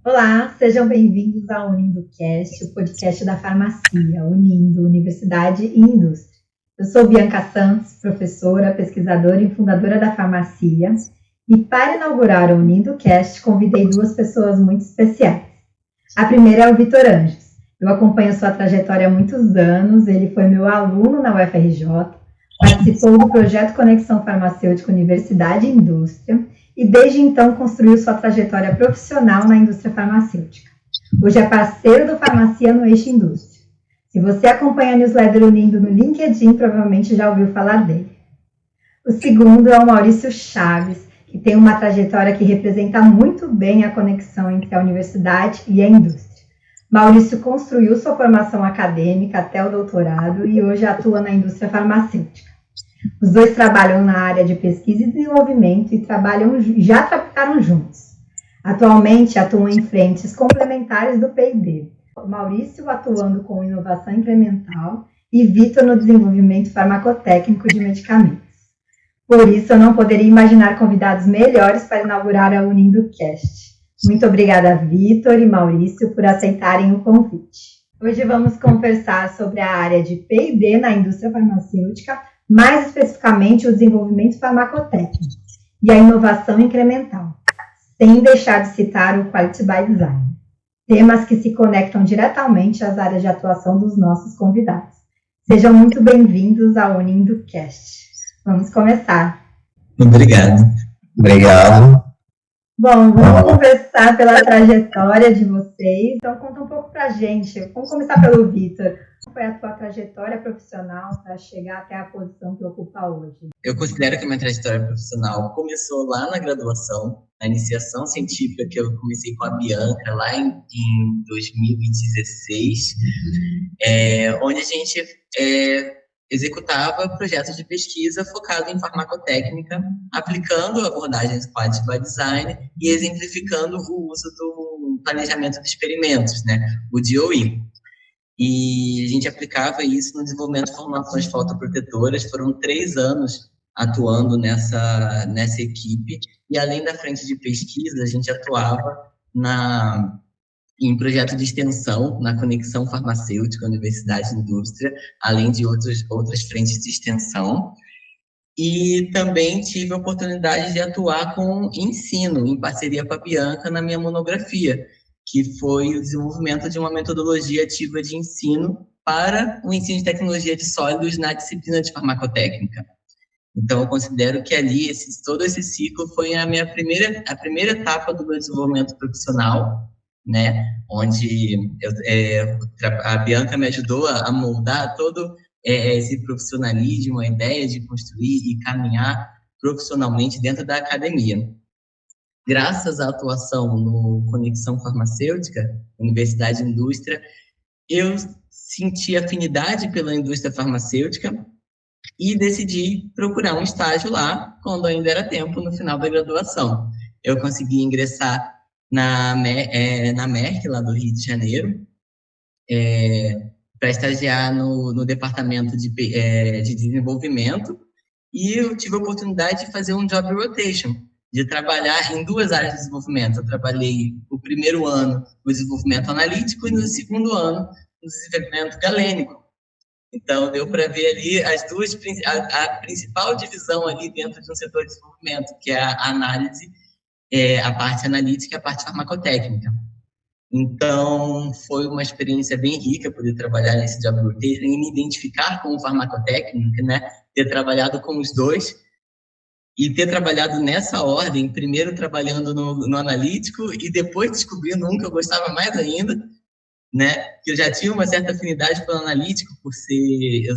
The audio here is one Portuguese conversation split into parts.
Olá, sejam bem-vindos ao UnindoCast, o podcast da farmácia, unindo universidade e indústria. Eu sou Bianca Santos, professora, pesquisadora e fundadora da farmácia, e para inaugurar o UnindoCast, convidei duas pessoas muito especiais. A primeira é o Vitor Anjos. Eu acompanho sua trajetória há muitos anos, ele foi meu aluno na UFRJ, participou do projeto Conexão Farmacêutica Universidade e Indústria, e desde então construiu sua trajetória profissional na indústria farmacêutica. Hoje é parceiro do Farmácia no Eixo Indústria. Se você acompanha a newsletter Unindo no LinkedIn, provavelmente já ouviu falar dele. O segundo é o Maurício Chaves, que tem uma trajetória que representa muito bem a conexão entre a universidade e a indústria. Maurício construiu sua formação acadêmica até o doutorado e hoje atua na indústria farmacêutica. Os dois trabalham na área de pesquisa e desenvolvimento e já trabalharam juntos. Atualmente atuam em frentes complementares do P&D. Maurício atuando com inovação incremental e Vitor no desenvolvimento farmacotécnico de medicamentos. Por isso, eu não poderia imaginar convidados melhores para inaugurar a UnindoCast. Muito obrigada, Vitor e Maurício, por aceitarem o convite. Hoje vamos conversar sobre a área de P&D na indústria farmacêutica, mais especificamente o desenvolvimento farmacotécnico e a inovação incremental, sem deixar de citar o Quality by Design, temas que se conectam diretamente às áreas de atuação dos nossos convidados. Sejam muito bem-vindos ao UnindoCast. Vamos começar. Obrigado. Bom, vamos conversar pela trajetória de vocês. Então, conta um pouco pra gente. Vamos começar pelo Vitor. Qual foi a tua trajetória profissional para chegar até a posição que ocupa hoje? Eu considero que a minha trajetória profissional começou lá na graduação, na iniciação científica, que eu comecei com a Bianca lá em 2016, onde a gente executava projetos de pesquisa focado em farmacotécnica, aplicando abordagens Quality by Design e exemplificando o uso do planejamento de experimentos, né, o DOE. E a gente aplicava isso no desenvolvimento de formulações fotoprotetoras. Foram 3 anos atuando nessa equipe, e além da frente de pesquisa, a gente atuava em projeto de extensão, na conexão farmacêutica, universidade e indústria, além de outras frentes de extensão. E também tive a oportunidade de atuar com ensino, em parceria com a Bianca, na minha monografia, que foi o desenvolvimento de uma metodologia ativa de ensino para o ensino de tecnologia de sólidos na disciplina de farmacotécnica. Então, eu considero que ali, todo esse ciclo foi a primeira etapa do meu desenvolvimento profissional, né, onde a Bianca me ajudou a moldar todo esse profissionalismo, a ideia de construir e caminhar profissionalmente dentro da academia. Graças à atuação no Conexão Farmacêutica, Universidade e Indústria, eu senti afinidade pela indústria farmacêutica e decidi procurar um estágio lá, quando ainda era tempo, no final da graduação. Eu consegui ingressar na Merck, lá do Rio de Janeiro, para estagiar no departamento de desenvolvimento, e eu tive a oportunidade de fazer um job rotation, de trabalhar em 2 áreas de desenvolvimento. Eu trabalhei o primeiro ano no desenvolvimento analítico e no segundo ano no desenvolvimento galênico. Então, deu para ver ali a principal divisão ali dentro de um setor de desenvolvimento, que é a análise, a parte analítica e a parte farmacotécnica. Então, foi uma experiência bem rica poder trabalhar nesse job rotation e me identificar com o farmacotécnico, né? Ter trabalhado com os dois e ter trabalhado nessa ordem, primeiro trabalhando no analítico e depois descobrindo um que eu gostava mais ainda, né? Que eu já tinha uma certa afinidade pelo analítico, por ser eu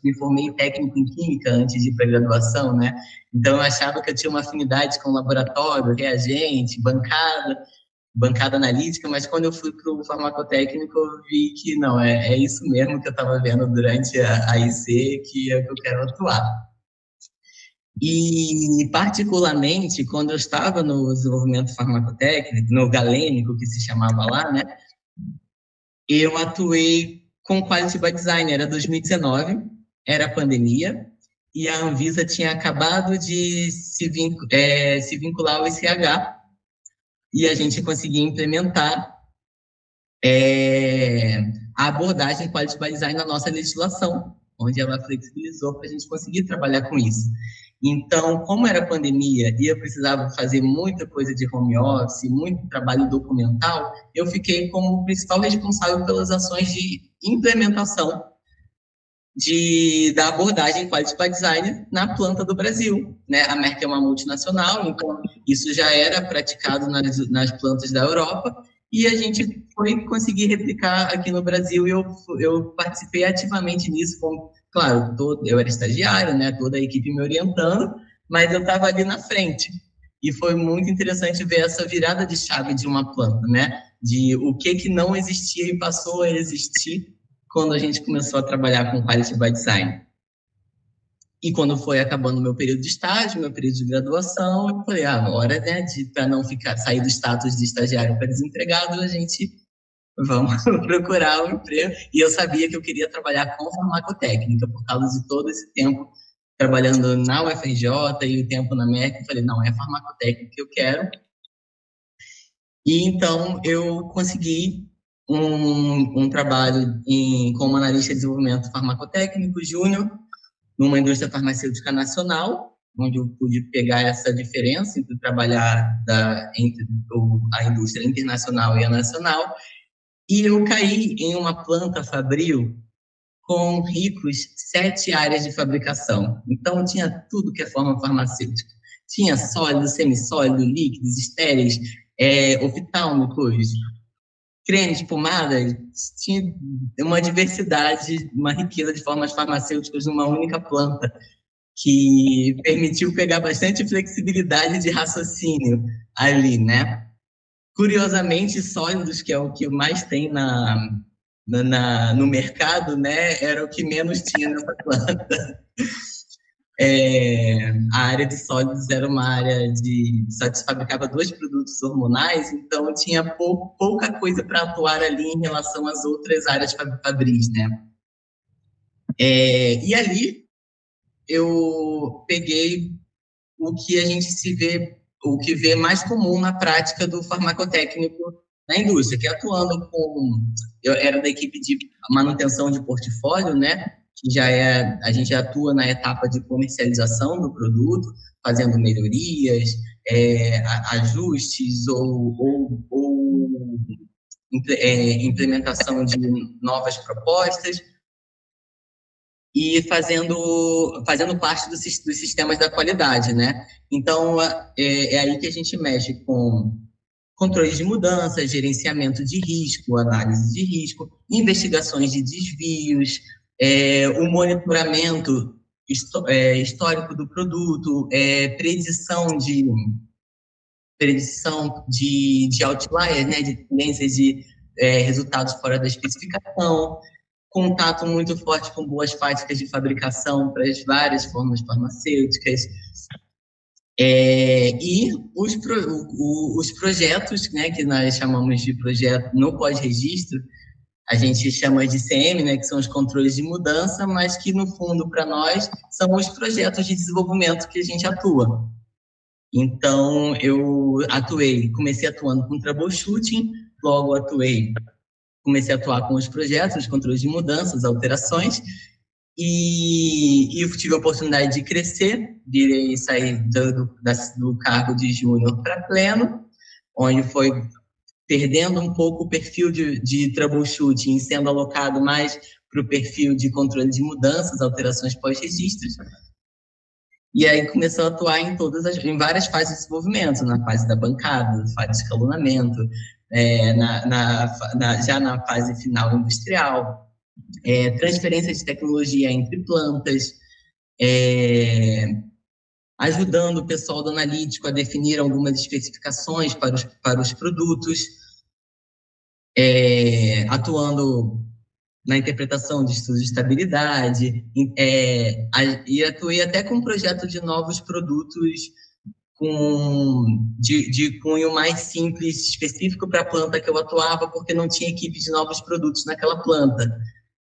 me formei técnico em química antes de ir para a graduação, né? Então eu achava que eu tinha uma afinidade com laboratório, reagente, bancada analítica, mas quando eu fui para o farmacotécnico, eu vi que não, é isso mesmo que eu estava vendo durante a IC, que é o que eu quero atuar. E, particularmente, quando eu estava no desenvolvimento farmacotécnico, no galênico, que se chamava lá, né, eu atuei com Quality by Design. Era 2019, era a pandemia, e a Anvisa tinha acabado de se vincular ao ICH, e a gente conseguia implementar a abordagem Quality by Design na nossa legislação, onde ela flexibilizou para a gente conseguir trabalhar com isso. Então, como era pandemia e eu precisava fazer muita coisa de home office, muito trabalho documental, eu fiquei como principal responsável pelas ações de implementação da abordagem Quality by Design na planta do Brasil, né? A Merck é uma multinacional, então isso já era praticado nas plantas da Europa, e a gente foi conseguir replicar aqui no Brasil, e eu participei ativamente nisso, claro, eu era estagiário, né? Toda a equipe me orientando, mas eu estava ali na frente, e foi muito interessante ver essa virada de chave de uma planta, né? De o que não existia e passou a existir quando a gente começou a trabalhar com Quality by Design. E quando foi acabando o meu período de estágio, meu período de graduação, eu falei, agora, né, para não sair do status de estagiário para desempregado, a gente vamos procurar um emprego. E eu sabia que eu queria trabalhar com farmacotécnica, por causa de todo esse tempo trabalhando na UFRJ e o tempo na MEC, eu falei, não, é farmacotécnica que eu quero. E então eu consegui um trabalho como analista de desenvolvimento farmacotécnico júnior numa indústria farmacêutica nacional, onde eu pude pegar essa diferença entre trabalhar entre a indústria internacional e a nacional, e eu caí em uma planta fabril com ricos 7 áreas de fabricação. Então, tinha tudo que é forma farmacêutica. Tinha sólido, semissólido, líquidos, estéreis, oftálmicos, cremes, pomadas, tinha uma diversidade, uma riqueza de formas farmacêuticas numa única planta, que permitiu pegar bastante flexibilidade de raciocínio ali, né? Curiosamente, sólidos, que é o que mais tem no mercado, né, era o que menos tinha nessa planta. A área de sólidos era uma área só se fabricava 2 produtos hormonais, então tinha pouca coisa para atuar ali em relação às outras áreas fabris, né? E ali eu peguei o que a gente o que vê mais comum na prática do farmacotécnico na indústria, que atuando eu era da equipe de manutenção de portfólio, né? Que a gente atua na etapa de comercialização do produto, fazendo melhorias, ajustes ou implementação de novas propostas e fazendo parte dos sistemas da qualidade, né? Então, é aí que a gente mexe com controle de mudanças, gerenciamento de risco, análise de risco, investigações de desvios, o monitoramento histórico do produto, predição de outliers, né, de tendências de resultados fora da especificação, contato muito forte com boas práticas de fabricação para as várias formas farmacêuticas, e os projetos, né, que nós chamamos de projeto no pós-registro, a gente chama de CM, né, que são os controles de mudança, mas que, no fundo, para nós, são os projetos de desenvolvimento que a gente atua. Então, comecei atuando com troubleshooting, logo comecei a atuar com os projetos, os controles de mudanças, alterações, e eu tive a oportunidade de crescer, sair do cargo de júnior para pleno, onde foi perdendo um pouco o perfil de troubleshooting, sendo alocado mais para o perfil de controle de mudanças, alterações pós-registros. E aí começou a atuar em várias fases de desenvolvimento, na fase da bancada, na fase de escalonamento, já na fase final industrial, transferência de tecnologia entre plantas, ajudando o pessoal do analítico a definir algumas especificações para os produtos, atuando na interpretação de estudos de estabilidade, e atuei até com um projeto de novos produtos de cunho mais simples, específico para a planta que eu atuava, porque não tinha equipe de novos produtos naquela planta.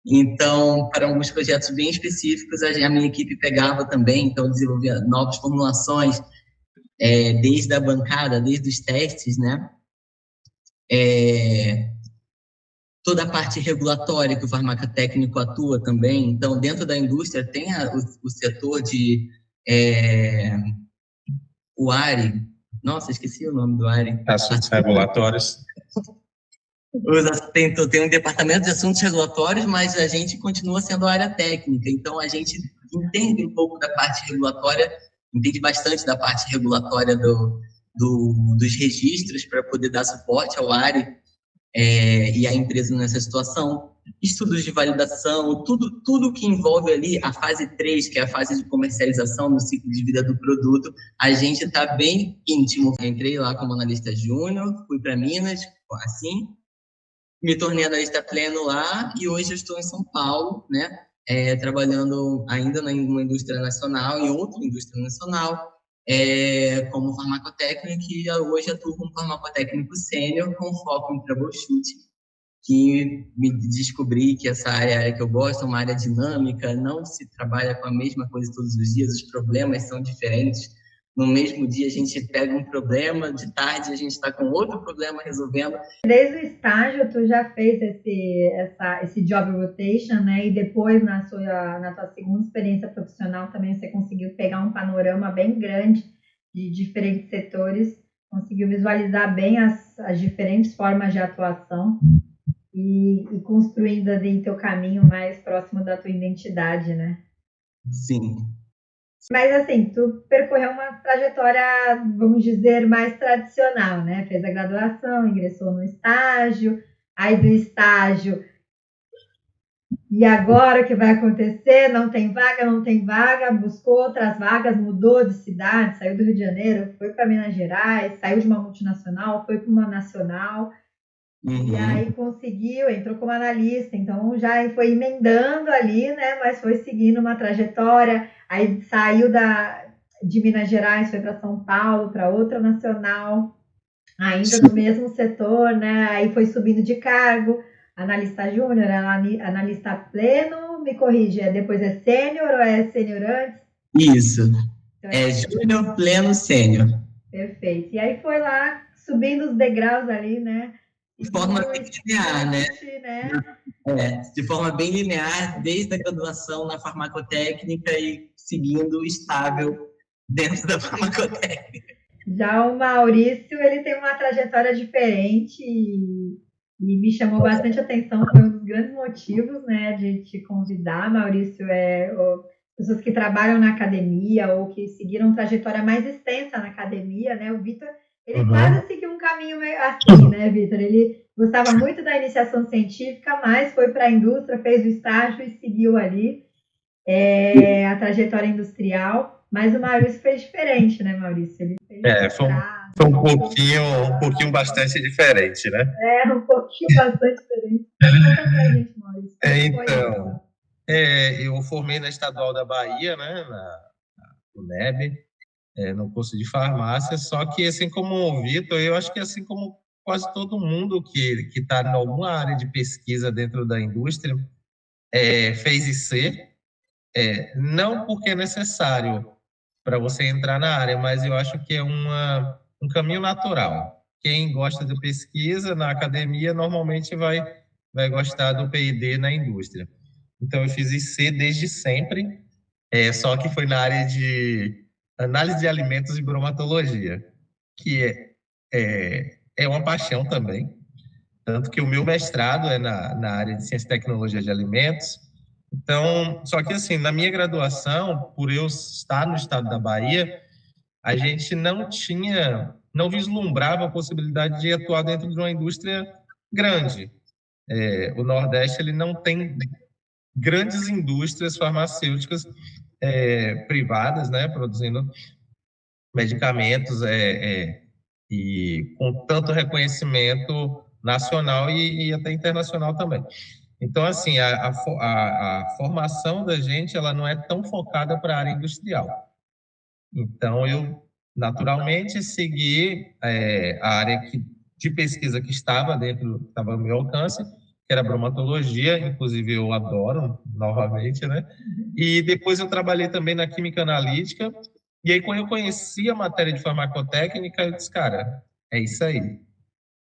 Então, para alguns projetos bem específicos, a minha equipe pegava também, então desenvolvia novas formulações, desde a bancada, desde os testes, né? Toda a parte regulatória que o farmacotécnico atua também. Então, dentro da indústria, tem o setor de o ARI. Nossa, esqueci o nome do ARI. Assuntos regulatórios. Tem um departamento de assuntos regulatórios, mas a gente continua sendo a área técnica. Então, a gente entende um pouco da parte regulatória, entende bastante da parte regulatória dos registros para poder dar suporte ao ARI e a empresa nessa situação. Estudos de validação, tudo que envolve ali a fase 3, que é a fase de comercialização no ciclo de vida do produto, a gente está bem íntimo. Entrei lá como analista júnior, fui para Minas, assim, me tornei analista pleno lá e hoje eu estou em São Paulo, né, trabalhando ainda em uma indústria nacional, em outra indústria nacional, como farmacotécnico, e hoje atuo como farmacotécnico sênior com foco em troubleshooting, que me descobri que essa área é a área que eu gosto, é uma área dinâmica, não se trabalha com a mesma coisa todos os dias, os problemas são diferentes. No mesmo dia a gente pega um problema, de tarde a gente está com outro problema resolvendo. Desde o estágio tu já fez esse job rotation, né? E depois na tua segunda experiência profissional também você conseguiu pegar um panorama bem grande de diferentes setores, conseguiu visualizar bem as diferentes formas de atuação e construindo ali teu caminho mais próximo da tua identidade, né? Sim. Mas assim, tu percorreu uma trajetória, vamos dizer, mais tradicional, né? Fez a graduação, ingressou no estágio, aí do estágio, e agora o que vai acontecer? Não tem vaga, buscou outras vagas, mudou de cidade, saiu do Rio de Janeiro, foi para Minas Gerais, saiu de uma multinacional, foi para uma nacional, e aí conseguiu, entrou como analista, então já foi emendando ali, né? Mas foi seguindo uma trajetória. Aí saiu de Minas Gerais, foi para São Paulo, para outra nacional, ainda no mesmo setor, né? Aí foi subindo de cargo, analista júnior, analista pleno, me corrige, depois é sênior ou é sênior antes? Isso, júnior, pleno, sênior. Perfeito. E aí foi lá, subindo os degraus ali, né? De forma bem linear, né? De forma bem linear, desde a graduação na farmacotécnica e seguindo estável dentro da farmacotécnica. Já o Maurício, ele tem uma trajetória diferente e me chamou bastante atenção, foi um dos grandes motivos, né, de te convidar. Maurício, pessoas que trabalham na academia ou que seguiram trajetória mais extensa na academia, né? O Vitor, ele quase seguiu um caminho meio assim, né, Vitor? Ele gostava muito da iniciação científica, mas foi para a indústria, fez o estágio e seguiu ali a trajetória industrial. Mas o Maurício fez diferente, né, Maurício? Ele fez foi um pouquinho bastante diferente, né? Um pouquinho bastante diferente. Conta pra gente, Maurício. Então, eu formei na Estadual da Bahia, né, na UNEB, no curso de farmácia, só que assim como o Vitor, eu acho que assim como quase todo mundo que está em alguma área de pesquisa dentro da indústria, fez IC, não porque é necessário para você entrar na área, mas eu acho que é um caminho natural. Quem gosta de pesquisa na academia normalmente vai gostar do P&D na indústria. Então eu fiz IC desde sempre, só que foi na área de análise de alimentos e bromatologia, que é uma paixão também. Tanto que o meu mestrado é na área de ciência e tecnologia de alimentos. Então, só que assim, na minha graduação, por eu estar no estado da Bahia, a gente não vislumbrava a possibilidade de atuar dentro de uma indústria grande. O Nordeste ele não tem grandes indústrias farmacêuticas privadas, né, produzindo medicamentos e com tanto reconhecimento nacional e até internacional também. Então, assim, a formação da gente ela não é tão focada para a área industrial. Então, eu, naturalmente, segui a área de pesquisa que estava no meu alcance, que era bromatologia, inclusive eu adoro, novamente, né? E depois eu trabalhei também na química analítica, E aí, quando eu conheci a matéria de farmacotécnica, eu disse, cara, é isso aí.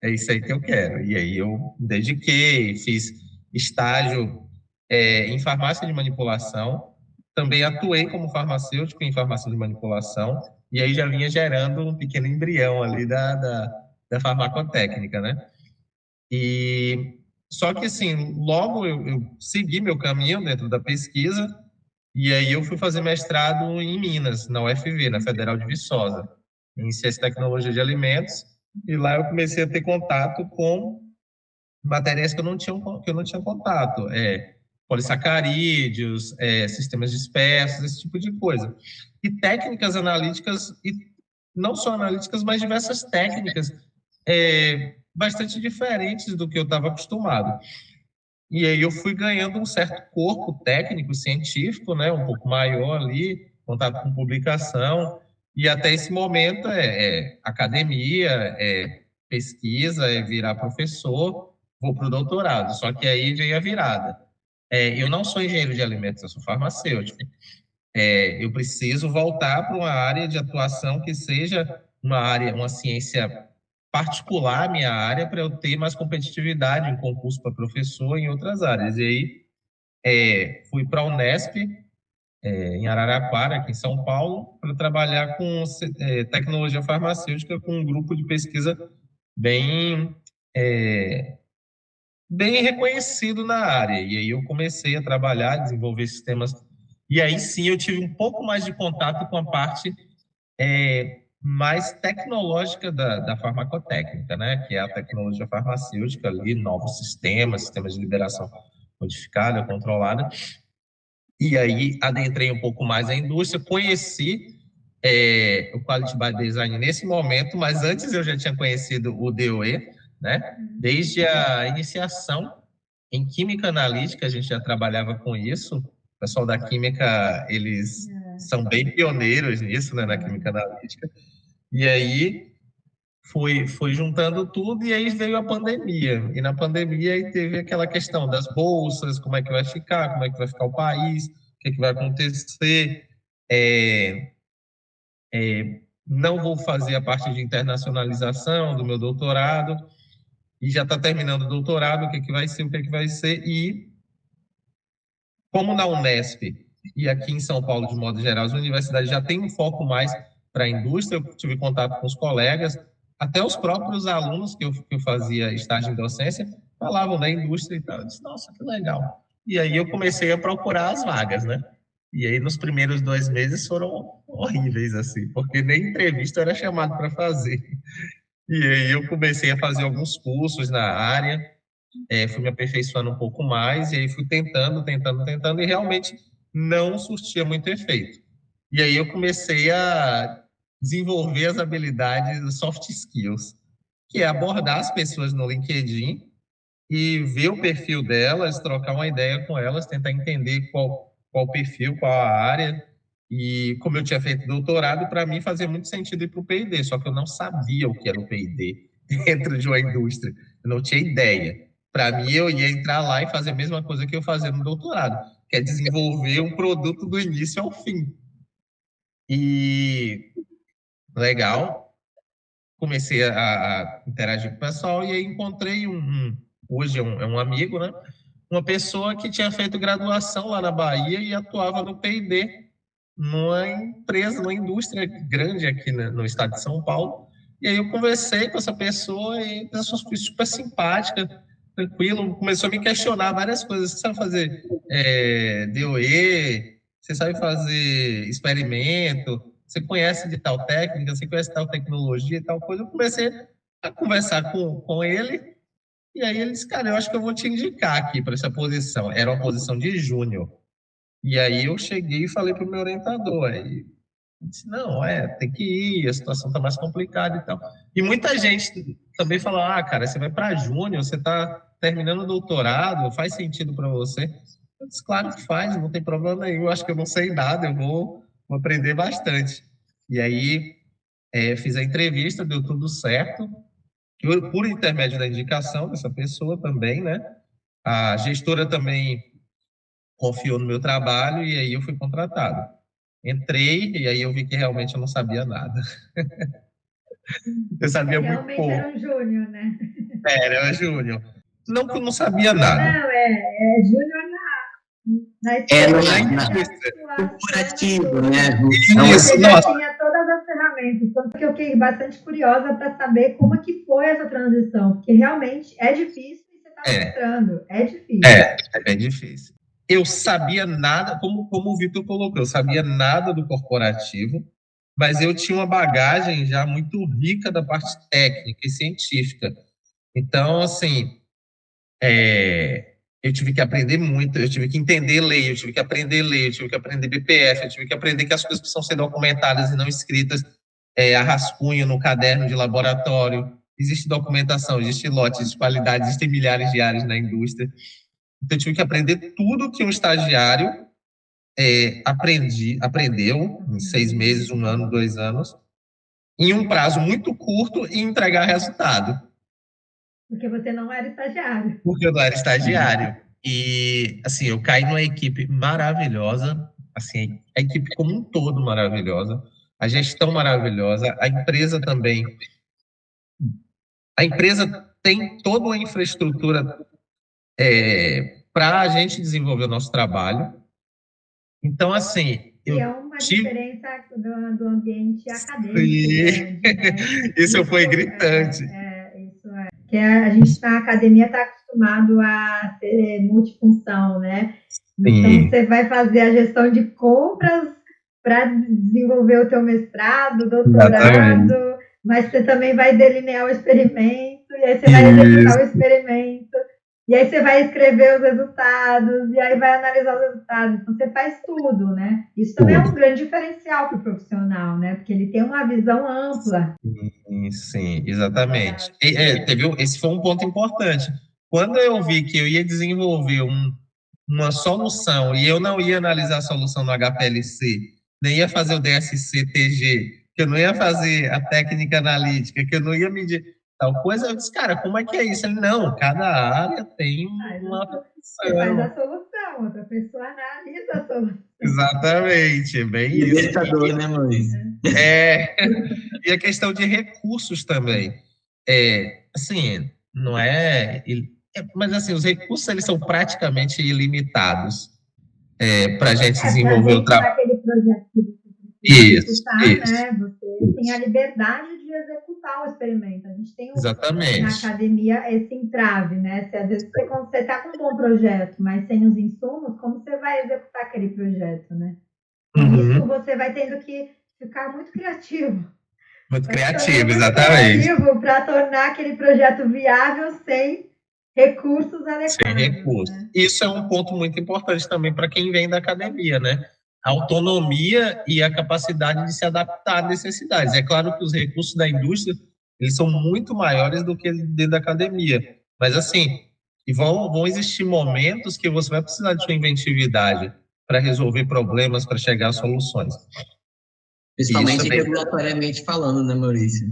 É isso aí que eu quero. E aí eu me dediquei, fiz estágio em farmácia de manipulação, também atuei como farmacêutico em farmácia de manipulação, e aí já vinha gerando um pequeno embrião ali da farmacotécnica, né? E só que assim, logo eu segui meu caminho dentro da pesquisa, e aí eu fui fazer mestrado em Minas, na UFV, na Federal de Viçosa, em Ciência e Tecnologia de Alimentos, e lá eu comecei a ter contato com matérias que eu não tinha contato, polissacarídeos, sistemas dispersos, esse tipo de coisa. E técnicas analíticas, e não só analíticas, mas diversas técnicas bastante diferentes do que eu estava acostumado. E aí eu fui ganhando um certo corpo técnico, científico, né, um pouco maior ali, contato com publicação, e até esse momento academia, pesquisa, virar professor, vou para o doutorado. Só que aí veio a virada. Eu não sou engenheiro de alimentos, eu sou farmacêutico. Eu preciso voltar para uma área de atuação que seja uma ciência particular, minha área, para eu ter mais competitividade em concurso para professor em outras áreas. E aí fui para a Unesp, em Araraquara, aqui em São Paulo, para trabalhar com tecnologia farmacêutica com um grupo de pesquisa bem, é, bem reconhecido na área. E aí eu comecei a trabalhar, desenvolver sistemas. E aí sim eu tive um pouco mais de contato com a parte mais tecnológica da farmacotécnica, né? Que é a tecnologia farmacêutica ali, novos sistemas de liberação modificada, controlada. E aí adentrei um pouco mais a indústria, conheci o Quality by Design nesse momento, mas antes eu já tinha conhecido o DOE, né? Desde a iniciação em química analítica, a gente já trabalhava com isso. O pessoal da química, eles são bem pioneiros nisso, né, na química analítica. E aí foi juntando tudo e aí veio a pandemia. E na pandemia aí teve aquela questão das bolsas, como é que vai ficar, como é que vai ficar o país, o que, é que vai acontecer. Não vou fazer a parte de internacionalização do meu doutorado e já está terminando o doutorado, o que, é que vai ser, o que, é que vai ser. E como na Unesp e aqui em São Paulo, de modo geral, as universidades já têm um foco mais para a indústria, eu tive contato com os colegas, até os próprios alunos que eu fazia estágio em docência falavam da indústria e tal. Eu disse, nossa, que legal. E aí eu comecei a procurar as vagas, né? E aí nos primeiros 2 meses foram horríveis, assim, porque nem entrevista eu era chamado para fazer. E aí eu comecei a fazer alguns cursos na área, fui me aperfeiçoando um pouco mais, e aí fui tentando, e realmente não surtia muito efeito. E aí eu comecei a desenvolver as habilidades soft skills, que é abordar as pessoas no LinkedIn e ver o perfil delas, trocar uma ideia com elas, tentar entender qual perfil, qual a área. E como eu tinha feito doutorado, para mim fazia muito sentido ir para o P&D, só que eu não sabia o que era o P&D dentro de uma indústria. Eu não tinha ideia. Para mim, eu ia entrar lá e fazer a mesma coisa que eu fazia no doutorado, que é desenvolver um produto do início ao fim. E legal, comecei a interagir com o pessoal e aí encontrei hoje é um amigo, né? Uma pessoa que tinha feito graduação lá na Bahia e atuava no P&D numa empresa, numa indústria grande aqui no estado de São Paulo. E aí eu conversei com essa pessoa e a pessoa foi super simpática, tranquilo, começou a me questionar várias coisas. Você sabe fazer DOE? Você sabe fazer experimento? Você conhece de tal técnica? Você conhece tal tecnologia e tal coisa? Eu comecei a conversar com ele e aí ele disse, cara, eu acho que eu vou te indicar aqui para essa posição. Era uma posição de júnior. E aí eu cheguei e falei para o meu orientador, aí ele disse, não, tem que ir, a situação está mais complicada e tal. E muita gente também falou, cara, você vai para júnior, você está terminando o doutorado, faz sentido para você? Eu disse, claro que faz, não tem problema nenhum, acho que eu não sei nada, eu vou aprender bastante. E aí fiz a entrevista, deu tudo certo, por intermédio da indicação dessa pessoa também, né? A gestora também confiou no meu trabalho e aí eu fui contratado. Entrei e aí eu vi que realmente eu não sabia nada. Eu sabia muito Realmente pouco. era um júnior, né? Era júnior. Não que eu não sabia nada. Não, é júnior na no corporativo, né? Mas Isso, você já nossa. tinha todas as ferramentas, tanto que eu fiquei bastante curiosa para saber como que foi essa transição, porque realmente é difícil e você está mostrando, é difícil. É difícil. Eu sabia nada, como o Vitor colocou, eu sabia nada do corporativo, mas eu tinha uma bagagem já muito rica da parte técnica e científica. Então, assim, eu tive que aprender muito, eu tive que entender lei, eu tive que aprender lei, eu tive que aprender BPF, eu tive que aprender que as coisas precisam ser documentadas e não escritas a rascunho no caderno de laboratório. Existe documentação, existe lote, existe qualidade, existem milhares de áreas na indústria. Então, eu tive que aprender tudo que um estagiário aprendeu em 6 meses, 1 ano, 2 anos, em um prazo muito curto e entregar resultado. Porque você não era estagiário. Porque eu não era estagiário. E, assim, eu caí numa equipe maravilhosa, assim, a equipe como um todo maravilhosa, a gestão maravilhosa, a empresa também. A empresa tem toda uma infraestrutura para a gente desenvolver o nosso trabalho. Então, assim, E é uma diferença do ambiente acadêmico grande, né? Isso foi gritante. Que a gente na academia está acostumado a ser multifunção, né? Então, você vai fazer a gestão de compras para desenvolver o teu mestrado, doutorado, mas você também vai delinear o experimento, e aí você vai executar o experimento, e aí você vai escrever os resultados, e aí vai analisar os resultados. Então, você faz tudo, né? Isso também é um grande diferencial para o profissional, né? Porque ele tem uma visão ampla. Sim, exatamente. Esse foi um ponto importante. Quando eu vi que eu ia desenvolver uma solução e eu não ia analisar a solução no HPLC, nem ia fazer o DSC-TG, que eu não ia fazer a técnica analítica, que eu não ia medir tal coisa, eu disse, cara, como é que é isso? Ele, não, cada área tem uma função. Você faz a solução, outra pessoa analisa a solução. Exatamente, bem isso. Libertador, né, Maurício? E a questão de recursos também. Assim, não mas assim, os recursos eles são praticamente ilimitados para a gente desenvolver o trabalho. Aquele projeto que você executar, né? Você tem a liberdade de executar o experimento. A gente tem na academia esse entrave, né? Se às vezes você está com um bom projeto, mas sem os insumos, como você vai executar aquele projeto, né? Isso você vai tendo que ficar muito criativo. Muito criativo, exatamente. Criativo para tornar aquele projeto viável sem recursos adequados. Sem recursos. Né? Isso é um ponto muito importante também para quem vem da academia, né? A autonomia e a capacidade de se adaptar às necessidades. É claro que os recursos da indústria eles são muito maiores do que dentro da academia. Mas, assim, vão existir momentos que você vai precisar de sua inventividade para resolver problemas, para chegar a soluções. Principalmente regulatoriamente falando, né, Maurício?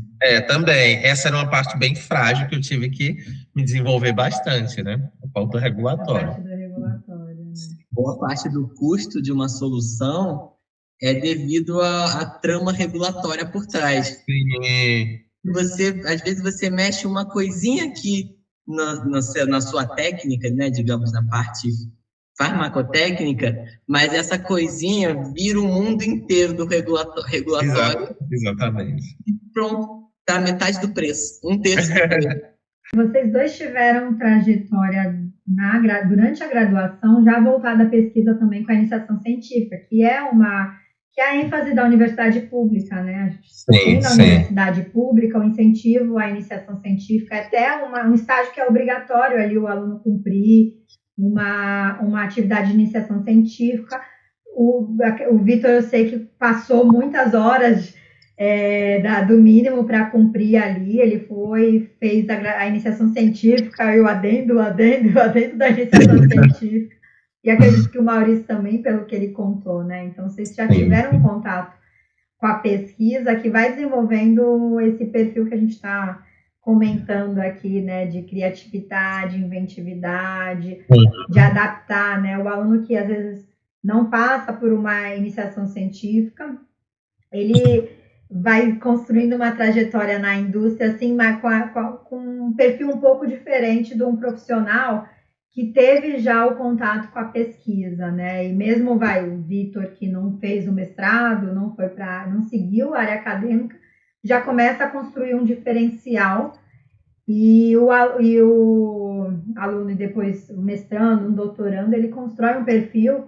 Também. Essa era uma parte bem frágil que eu tive que me desenvolver bastante, né? A pauta regulatória. A parte do regulatório, né? Boa parte do custo de uma solução é devido à trama regulatória por trás. Sim. Às vezes você mexe uma coisinha aqui na sua técnica, né, digamos, na parte farmacotécnica, mas essa coisinha vira o mundo inteiro do regulatório. Exatamente. E pronto, tá metade do preço, 1/3 do preço. Vocês dois tiveram trajetória durante a graduação já voltada à pesquisa também com a iniciação científica, que é a ênfase da universidade pública, né? A gente tem na universidade pública o incentivo à iniciação científica, até um estágio que é obrigatório ali o aluno cumprir, uma atividade de iniciação científica. O Vitor, eu sei que passou muitas horas do mínimo para cumprir ali, ele fez a iniciação científica e o adendo da iniciação científica, e acredito que o Maurício também, pelo que ele contou, né? Então, vocês já tiveram um contato com a pesquisa que vai desenvolvendo esse perfil que a gente está comentando aqui, né, de criatividade, inventividade, de adaptar, né, o aluno que às vezes não passa por uma iniciação científica, ele vai construindo uma trajetória na indústria, assim, mas com um perfil um pouco diferente de um profissional que teve já o contato com a pesquisa, né? E mesmo o Vitor, que não fez o mestrado, não seguiu a área acadêmica, já começa a construir um diferencial e o aluno, e depois o mestrando, um doutorando, ele constrói um perfil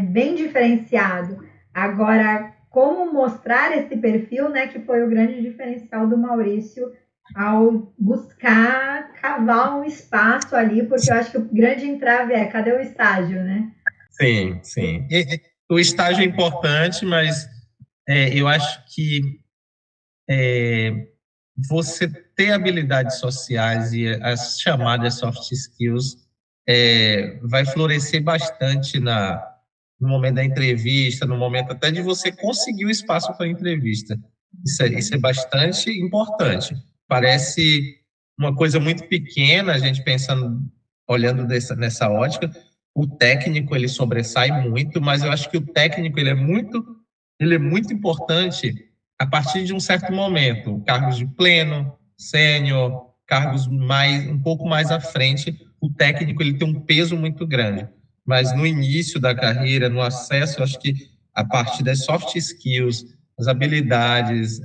bem diferenciado. Agora, como mostrar esse perfil, né, que foi o grande diferencial do Maurício ao buscar cavar um espaço ali, porque eu acho que o grande entrave cadê o estágio, né? Sim, sim. O estágio é importante, mas eu acho que você ter habilidades sociais e as chamadas soft skills vai florescer bastante no momento da entrevista, no momento até de você conseguir o espaço para a entrevista. Isso é bastante importante. Parece uma coisa muito pequena, a gente pensando, olhando nessa ótica, o técnico ele sobressai muito, mas eu acho que o técnico ele é muito importante a partir de um certo momento, cargos de pleno, sênior, cargos um pouco mais à frente, o técnico ele tem um peso muito grande. Mas no início da carreira, no acesso, eu acho que a partir das soft skills, as habilidades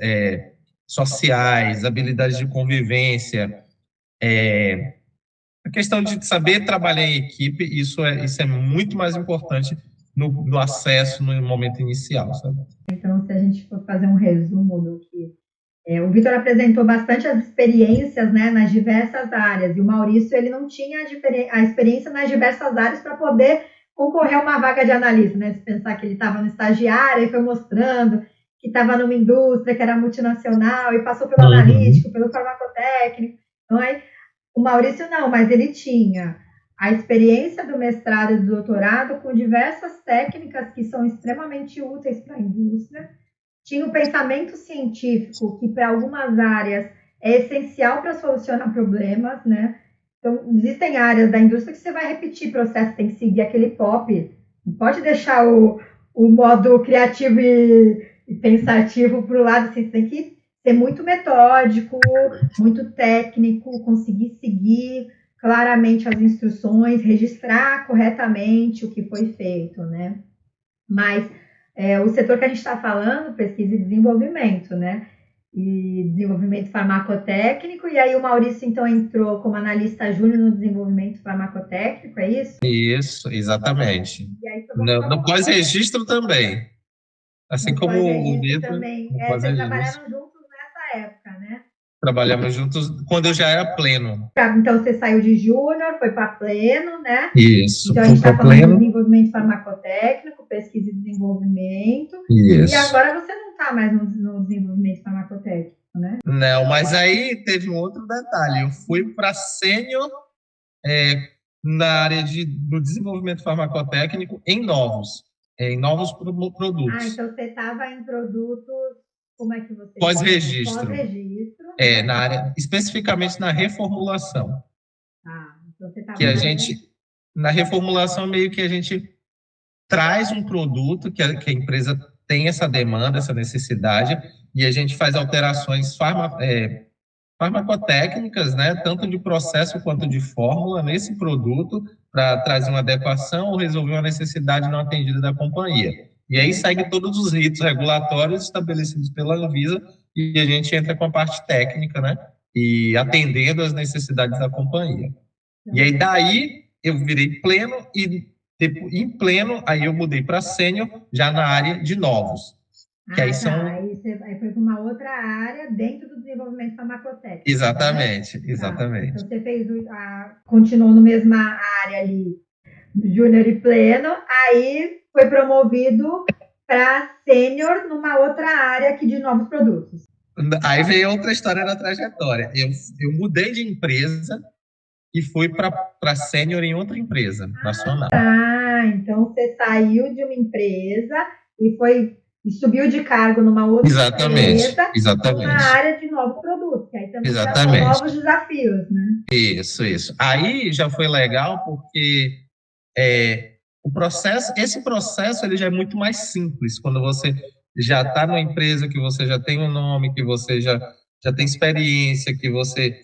sociais, habilidades de convivência, a questão de saber trabalhar em equipe, isso é muito mais importante no acesso, no momento inicial, sabe? Então, se a gente for fazer um resumo do que o Vitor apresentou bastante as experiências, né, nas diversas áreas, e o Maurício ele não tinha a experiência nas diversas áreas para poder concorrer a uma vaga de analista, né? Se pensar que ele estava no estagiário e foi mostrando que estava numa indústria que era multinacional e passou pelo analítico, pelo farmacotécnico. Então, aí, o Maurício não, mas ele tinha a experiência do mestrado e do doutorado com diversas técnicas que são extremamente úteis para a indústria. Tinha o pensamento científico, que para algumas áreas é essencial para solucionar problemas, né? Então, existem áreas da indústria que você vai repetir processo, tem que seguir aquele POP, não pode deixar o modo criativo e pensativo para o lado, assim, você tem que ser muito metódico, muito técnico, conseguir seguir claramente as instruções, registrar corretamente o que foi feito, né? Mas o setor que a gente está falando, pesquisa e desenvolvimento, né? E desenvolvimento farmacotécnico, e aí o Maurício, então, entrou como analista júnior no desenvolvimento farmacotécnico, é isso? Isso, exatamente. No pós-registro também. Assim no como o Vitor também. Vocês trabalharam juntos nessa época, né? Trabalhamos juntos quando eu já era pleno. Então, você saiu de júnior, foi para pleno, né? Isso. Então, a gente está falando de desenvolvimento farmacotécnico, pesquisa e desenvolvimento. Isso. E agora você não está mais no desenvolvimento farmacotécnico, né? Não, mas aí teve um outro detalhe. Eu fui para sênior na área do desenvolvimento farmacotécnico em novos produtos. Ah, então você estava em produtos, como é que você... Pós-registro. Pós-registro. Na área, especificamente na reformulação. Então você estava... Que a gente, na reformulação, meio que a gente traz um produto que a empresa tem essa demanda, essa necessidade, e a gente faz alterações farmacotécnicas, né, tanto de processo quanto de fórmula nesse produto para trazer uma adequação ou resolver uma necessidade não atendida da companhia. E aí segue todos os ritos regulatórios estabelecidos pela Anvisa e a gente entra com a parte técnica, né, e atendendo às necessidades da companhia. E aí daí eu virei pleno e em pleno aí eu mudei para sênior já na área de novos. Que aí são... Aí foi para uma outra área dentro do desenvolvimento farmacotécnico. Exatamente, né? exatamente. Então você continuou na mesma área ali, júnior e pleno, aí foi promovido para sênior numa outra área aqui de novos produtos. Aí veio outra história da trajetória. Eu mudei de empresa e fui para sênior em outra empresa nacional. Então você saiu de uma empresa e subiu de cargo numa outra empresa, exatamente. na área de novos produtos, que aí também já são novos desafios, né? Isso. Aí já foi legal porque esse processo ele já é muito mais simples quando você já está numa empresa, que você já tem um nome, que você já tem experiência, que você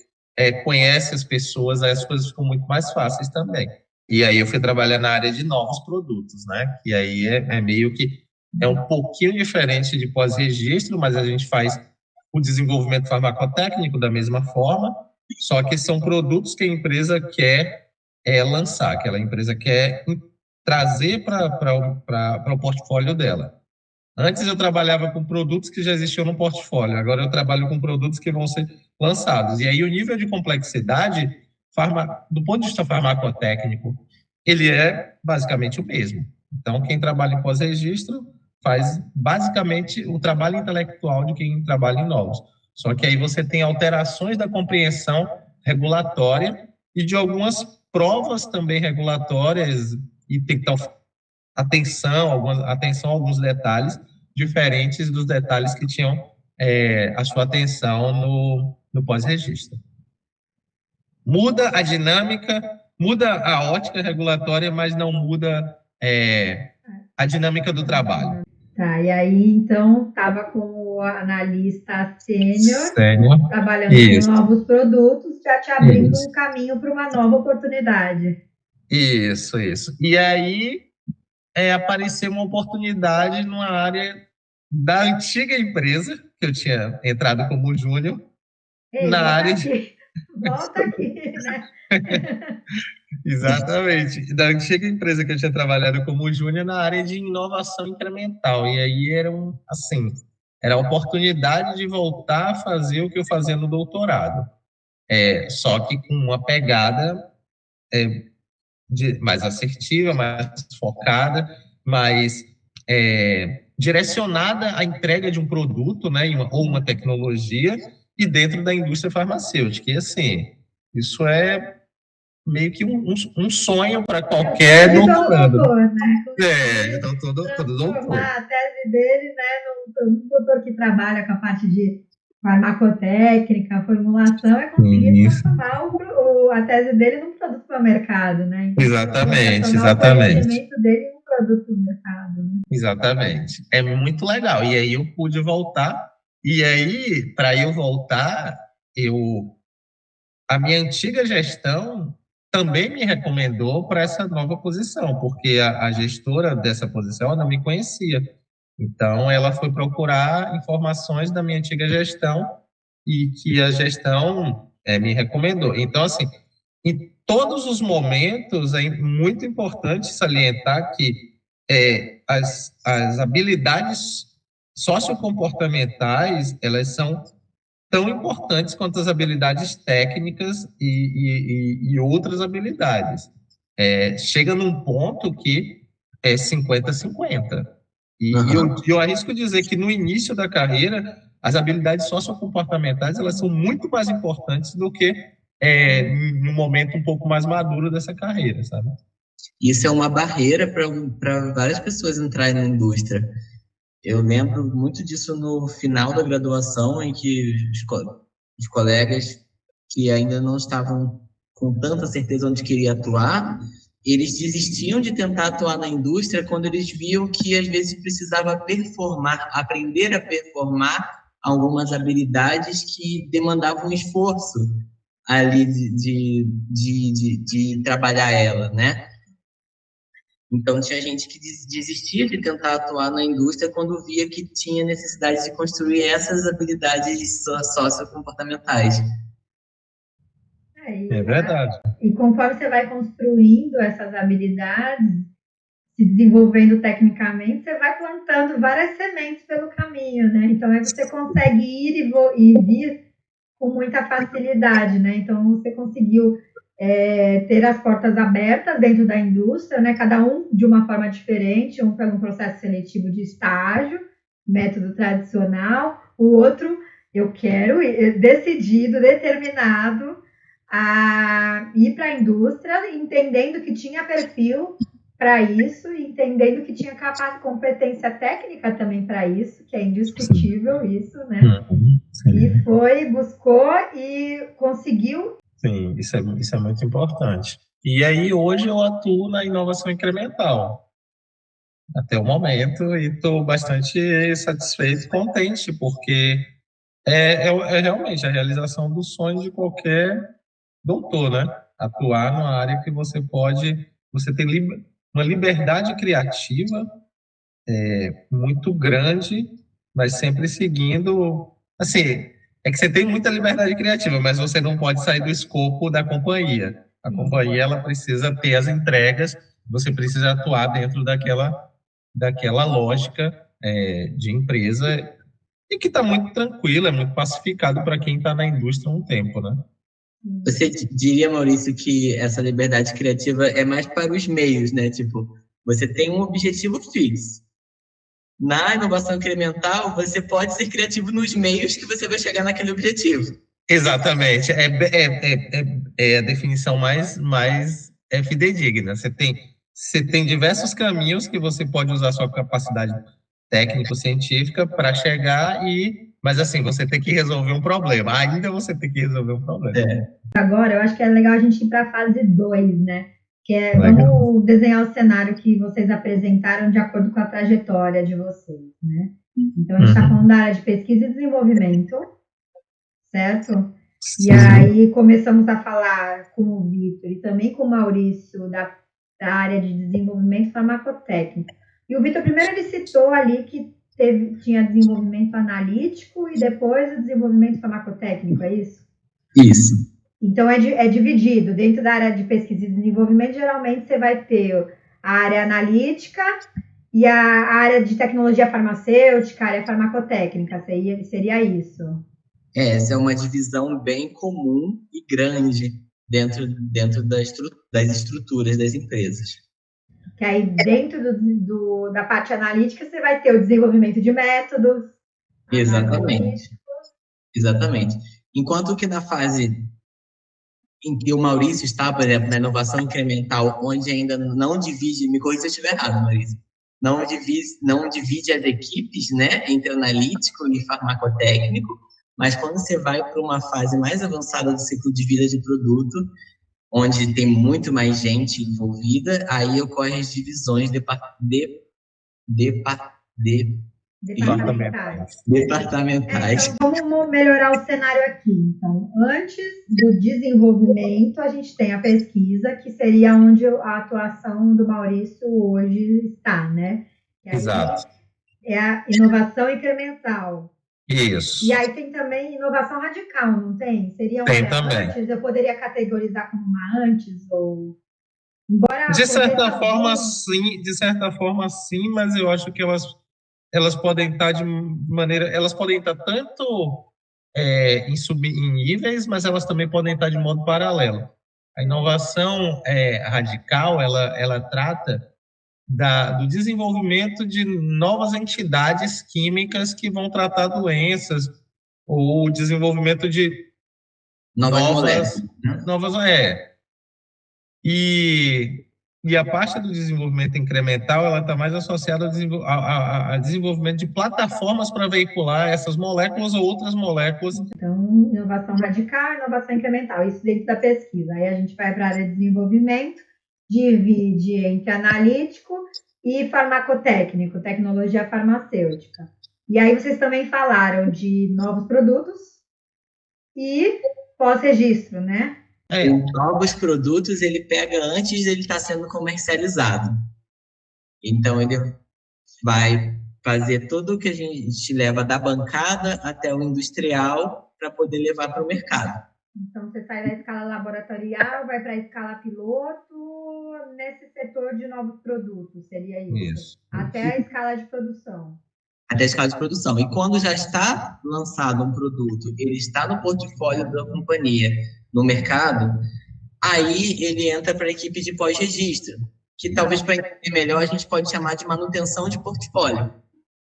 conhece as pessoas, aí as coisas ficam muito mais fáceis também. E aí eu fui trabalhar na área de novos produtos, né? E aí é meio que um pouquinho diferente de pós-registro, mas a gente faz o desenvolvimento farmacotécnico da mesma forma, só que são produtos que a empresa quer lançar, que a empresa quer trazer para o portfólio dela. Antes eu trabalhava com produtos que já existiam no portfólio, agora eu trabalho com produtos que vão ser lançados. E aí o nível de complexidade, do ponto de vista farmacotécnico, ele é basicamente o mesmo. Então, quem trabalha em pós-registro faz basicamente o trabalho intelectual de quem trabalha em novos. Só que aí você tem alterações da compreensão regulatória e de algumas provas também regulatórias, e tem que estar atenção a alguns detalhes diferentes dos detalhes que tinham a sua atenção no pós-registro. Muda a dinâmica, muda a ótica regulatória, mas não muda a dinâmica do trabalho. Tá, e aí, então, estava como analista sênior, trabalhando com novos produtos, já te abrindo um caminho para uma nova oportunidade. Isso. E aí, apareceu uma oportunidade numa área da antiga empresa, que eu tinha entrado como júnior, na área de... Volta aqui, né? Exatamente. Da antiga empresa que eu tinha trabalhado como júnior na área de inovação incremental. E aí era a oportunidade de voltar a fazer o que eu fazia no doutorado. Só que com uma pegada mais assertiva, mais focada, mais direcionada à entrega de um produto, né, ou uma tecnologia, e dentro da indústria farmacêutica. E assim, isso é meio que um sonho para qualquer doutorando. Né? Então todo doutor. A tese dele, né, um doutor que trabalha com a parte de farmacotécnica, formulação, é conseguir transformar a tese dele num produto para o mercado, né? Então, exatamente. O conhecimento dele em um produto para o mercado. Né? Exatamente. É muito legal. E aí eu pude voltar. E aí, para eu voltar, a minha antiga gestão também me recomendou para essa nova posição, porque a gestora dessa posição não me conhecia. Então, ela foi procurar informações da minha antiga gestão e que a gestão me recomendou. Então, assim, em todos os momentos, é muito importante salientar que as habilidades sociocomportamentais, elas são tão importantes quanto as habilidades técnicas e outras habilidades. Chega num ponto que é 50-50. E eu arrisco dizer que no início da carreira, as habilidades sociocomportamentais elas são muito mais importantes do que no momento um pouco mais maduro dessa carreira, sabe? Isso é uma barreira para várias pessoas entrarem na indústria. Eu lembro muito disso no final da graduação, em que os colegas que ainda não estavam com tanta certeza onde queria atuar, eles desistiam de tentar atuar na indústria quando eles viam que, às vezes, precisava aprender a performar algumas habilidades que demandavam esforço ali de trabalhar ela, né? Então, tinha gente que desistia de tentar atuar na indústria quando via que tinha necessidade de construir essas habilidades sociocomportamentais. É verdade. E conforme você vai construindo essas habilidades, se desenvolvendo tecnicamente, você vai plantando várias sementes pelo caminho, né? Então, aí você consegue ir e vir com muita facilidade, né? Então, você conseguiu ter as portas abertas dentro da indústria, né? Cada um de uma forma diferente, um pelo processo seletivo de estágio, método tradicional, o outro, eu quero, decidido, determinado a ir para a indústria, entendendo que tinha perfil para isso, entendendo que tinha competência técnica também para isso, que é indiscutível isso, né? Sim. E buscou e conseguiu. Sim, isso é muito importante. E aí hoje eu atuo na inovação incremental, até o momento, e estou bastante satisfeito, contente, porque é realmente a realização do sonho de qualquer doutor, né? Atuar numa área que você tem uma liberdade criativa muito grande, mas sempre seguindo, assim, é que você tem muita liberdade criativa, mas você não pode sair do escopo da companhia. A companhia, ela precisa ter as entregas, você precisa atuar dentro daquela lógica de empresa e que está muito tranquila, é muito pacificado para quem está na indústria há um tempo, né? Você diria, Maurício, que essa liberdade criativa é mais para os meios, né? Tipo, você tem um objetivo fixo. Na inovação incremental, você pode ser criativo nos meios que você vai chegar naquele objetivo. Exatamente. É a definição mais fidedigna. Você tem diversos caminhos que você pode usar sua capacidade técnico-científica para chegar mas assim, você tem que resolver um problema. Ainda você tem que resolver um problema. Agora, eu acho que é legal a gente ir para a fase 2, né? Que é, Legal. vamos desenhar o cenário que vocês apresentaram de acordo com a trajetória de vocês, né? Então, a gente está falando da área de pesquisa e desenvolvimento, certo? Sim. E aí, começamos a falar com o Vitor e também com o Maurício da área de desenvolvimento farmacotécnico. E o Vitor, primeiro, ele citou ali que tinha desenvolvimento analítico e depois o desenvolvimento farmacotécnico, é isso? Isso. Então, é dividido. Dentro da área de pesquisa e desenvolvimento, geralmente você vai ter a área analítica e a área de tecnologia farmacêutica, a área farmacotécnica. Seria isso? Essa é uma divisão bem comum e grande dentro das estruturas das empresas. Que aí, dentro da parte analítica, você vai ter o desenvolvimento de métodos. Exatamente. Exatamente. Enquanto que na fase em que o Maurício está, por exemplo, na inovação incremental, onde ainda não divide, me corrija se eu estiver errado, Maurício, não divide as equipes, né, entre analítico e farmacotécnico, mas quando você vai para uma fase mais avançada do ciclo de vida de produto, onde tem muito mais gente envolvida, aí ocorrem as divisões departamentais. Então, vamos melhorar o cenário aqui. Então, antes do desenvolvimento, a gente tem a pesquisa, que seria onde a atuação do Maurício hoje está, né? Exato. É a inovação incremental. Isso. E aí tem também inovação radical, não tem? Seria tem também. Antes? Eu poderia categorizar como uma antes ou... Embora de certa forma, sim, mas eu acho que elas podem estar elas podem estar tanto em níveis, mas elas também podem estar de modo paralelo. A inovação radical, ela trata do desenvolvimento de novas entidades químicas que vão tratar doenças, ou o desenvolvimento de novas E a parte do desenvolvimento incremental, ela está mais associada ao desenvolvimento de plataformas para veicular essas moléculas ou outras moléculas. Então, inovação radical, inovação incremental, isso dentro da pesquisa. Aí a gente vai para a área de desenvolvimento, divide entre analítico e farmacotécnico, tecnologia farmacêutica. E aí vocês também falaram de novos produtos e pós-registro, né? Novos produtos ele pega antes de ele estar sendo comercializado. Então, ele vai fazer tudo o que a gente leva da bancada até o industrial para poder levar para o mercado. Então, você sai da escala laboratorial, vai para a escala piloto, nesse setor de novos produtos, seria isso? Até a escala de produção. Até a escala de produção. E quando já está lançado um produto, ele está no portfólio da companhia, no mercado, aí ele entra para a equipe de pós-registro, que talvez para entender melhor a gente pode chamar de manutenção de portfólio.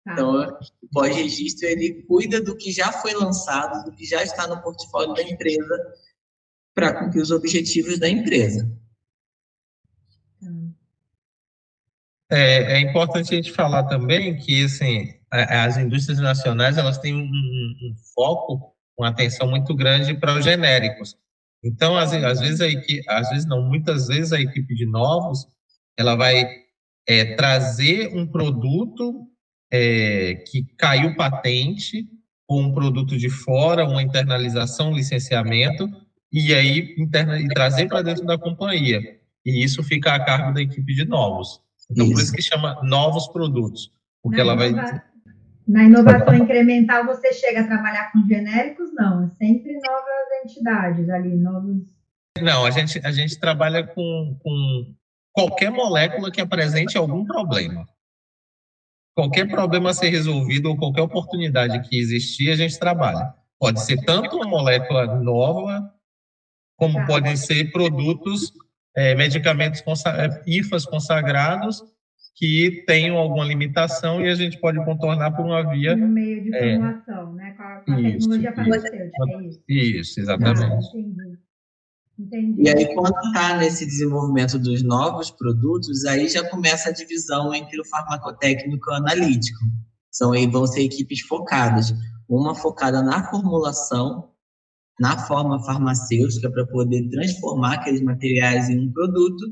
Então, o pós-registro, ele cuida do que já foi lançado, do que já está no portfólio da empresa, para cumprir os objetivos da empresa. É importante a gente falar também que, assim, as indústrias nacionais, elas têm um foco, uma atenção muito grande para os genéricos. Então, às vezes muitas vezes a equipe de novos, ela vai trazer um produto que caiu patente, ou um produto de fora, uma internalização, um licenciamento, e aí e trazer para dentro da companhia. E isso fica a cargo da equipe de novos. Então, por isso que chama novos produtos. Porque ela vai... Na inovação incremental, você chega a trabalhar com genéricos? Não, é sempre novas entidades ali, novos... Não, a gente trabalha com qualquer molécula que apresente algum problema. Qualquer problema a ser resolvido ou qualquer oportunidade que existir, a gente trabalha. Pode ser tanto uma molécula nova, como podem ser produtos, medicamentos, IFAs consagrados, que tenham alguma limitação e a gente pode contornar por uma via... No meio de formulação, né? Com a tecnologia farmacêutica, é isso? Isso, exatamente. Entendi. E aí, quando está nesse desenvolvimento dos novos produtos, aí já começa a divisão entre o farmacotécnico e o analítico. Vão ser equipes focadas. Uma focada na formulação, na forma farmacêutica, para poder transformar aqueles materiais em um produto,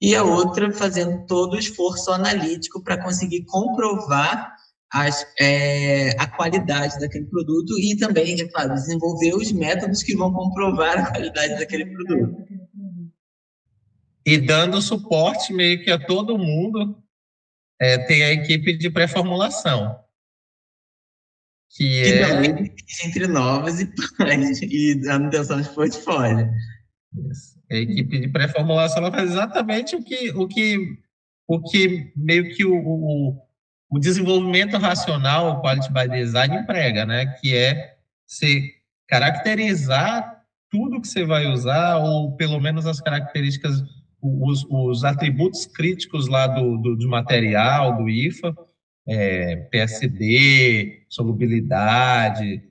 e a outra fazendo todo o esforço analítico para conseguir comprovar a qualidade daquele produto e também, é claro, desenvolver os métodos que vão comprovar a qualidade daquele produto. E dando suporte meio que a todo mundo, tem a equipe de pré-formulação. Que também divide entre novas e a manutenção de portfólio. Isso. A equipe de pré-formulação ela faz exatamente o que meio que o desenvolvimento racional, o Quality by Design emprega, né? Que é se caracterizar tudo que você vai usar, ou pelo menos as características, os atributos críticos lá do material, do IFA, PSD, solubilidade,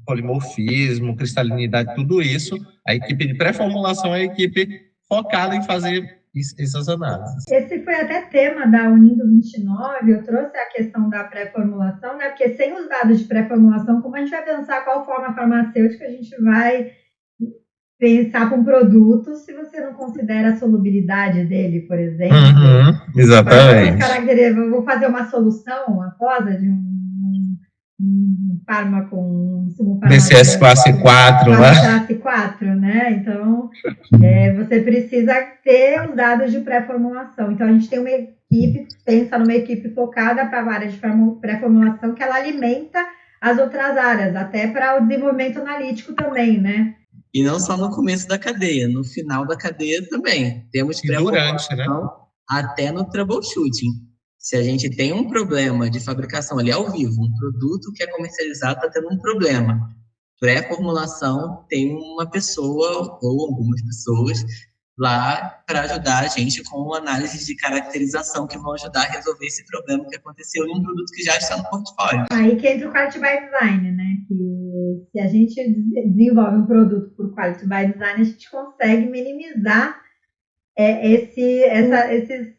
polimorfismo, cristalinidade, tudo isso. A equipe de pré-formulação é a equipe focada em fazer essas análises. Esse foi até tema da Unindo 29, eu trouxe a questão da pré-formulação, né? Porque sem os dados de pré-formulação, como a gente vai pensar qual forma farmacêutica a gente vai pensar para um produto se você não considera a solubilidade dele, por exemplo? Exatamente. Eu vou fazer uma solução após de um fármaco, um insumo farmacêutico. DCS classe 4, né? Classe 4, né? Então, você precisa ter os dados de pré-formulação. Então, a gente tem uma equipe, pensa numa equipe focada para a área de pré-formulação, que ela alimenta as outras áreas, até para o desenvolvimento analítico também, né? E não só no começo da cadeia, no final da cadeia também. Temos pré-formulação, né? Até no troubleshooting. Se a gente tem um problema de fabricação ali ao vivo, um produto que é comercializado está tendo um problema, pré-formulação tem uma pessoa ou algumas pessoas lá para ajudar a gente com análises de caracterização que vão ajudar a resolver esse problema que aconteceu em um produto que já está no portfólio. Aí que entra o Quality by Design, né? Que se a gente desenvolve um produto por Quality by Design, a gente consegue minimizar esses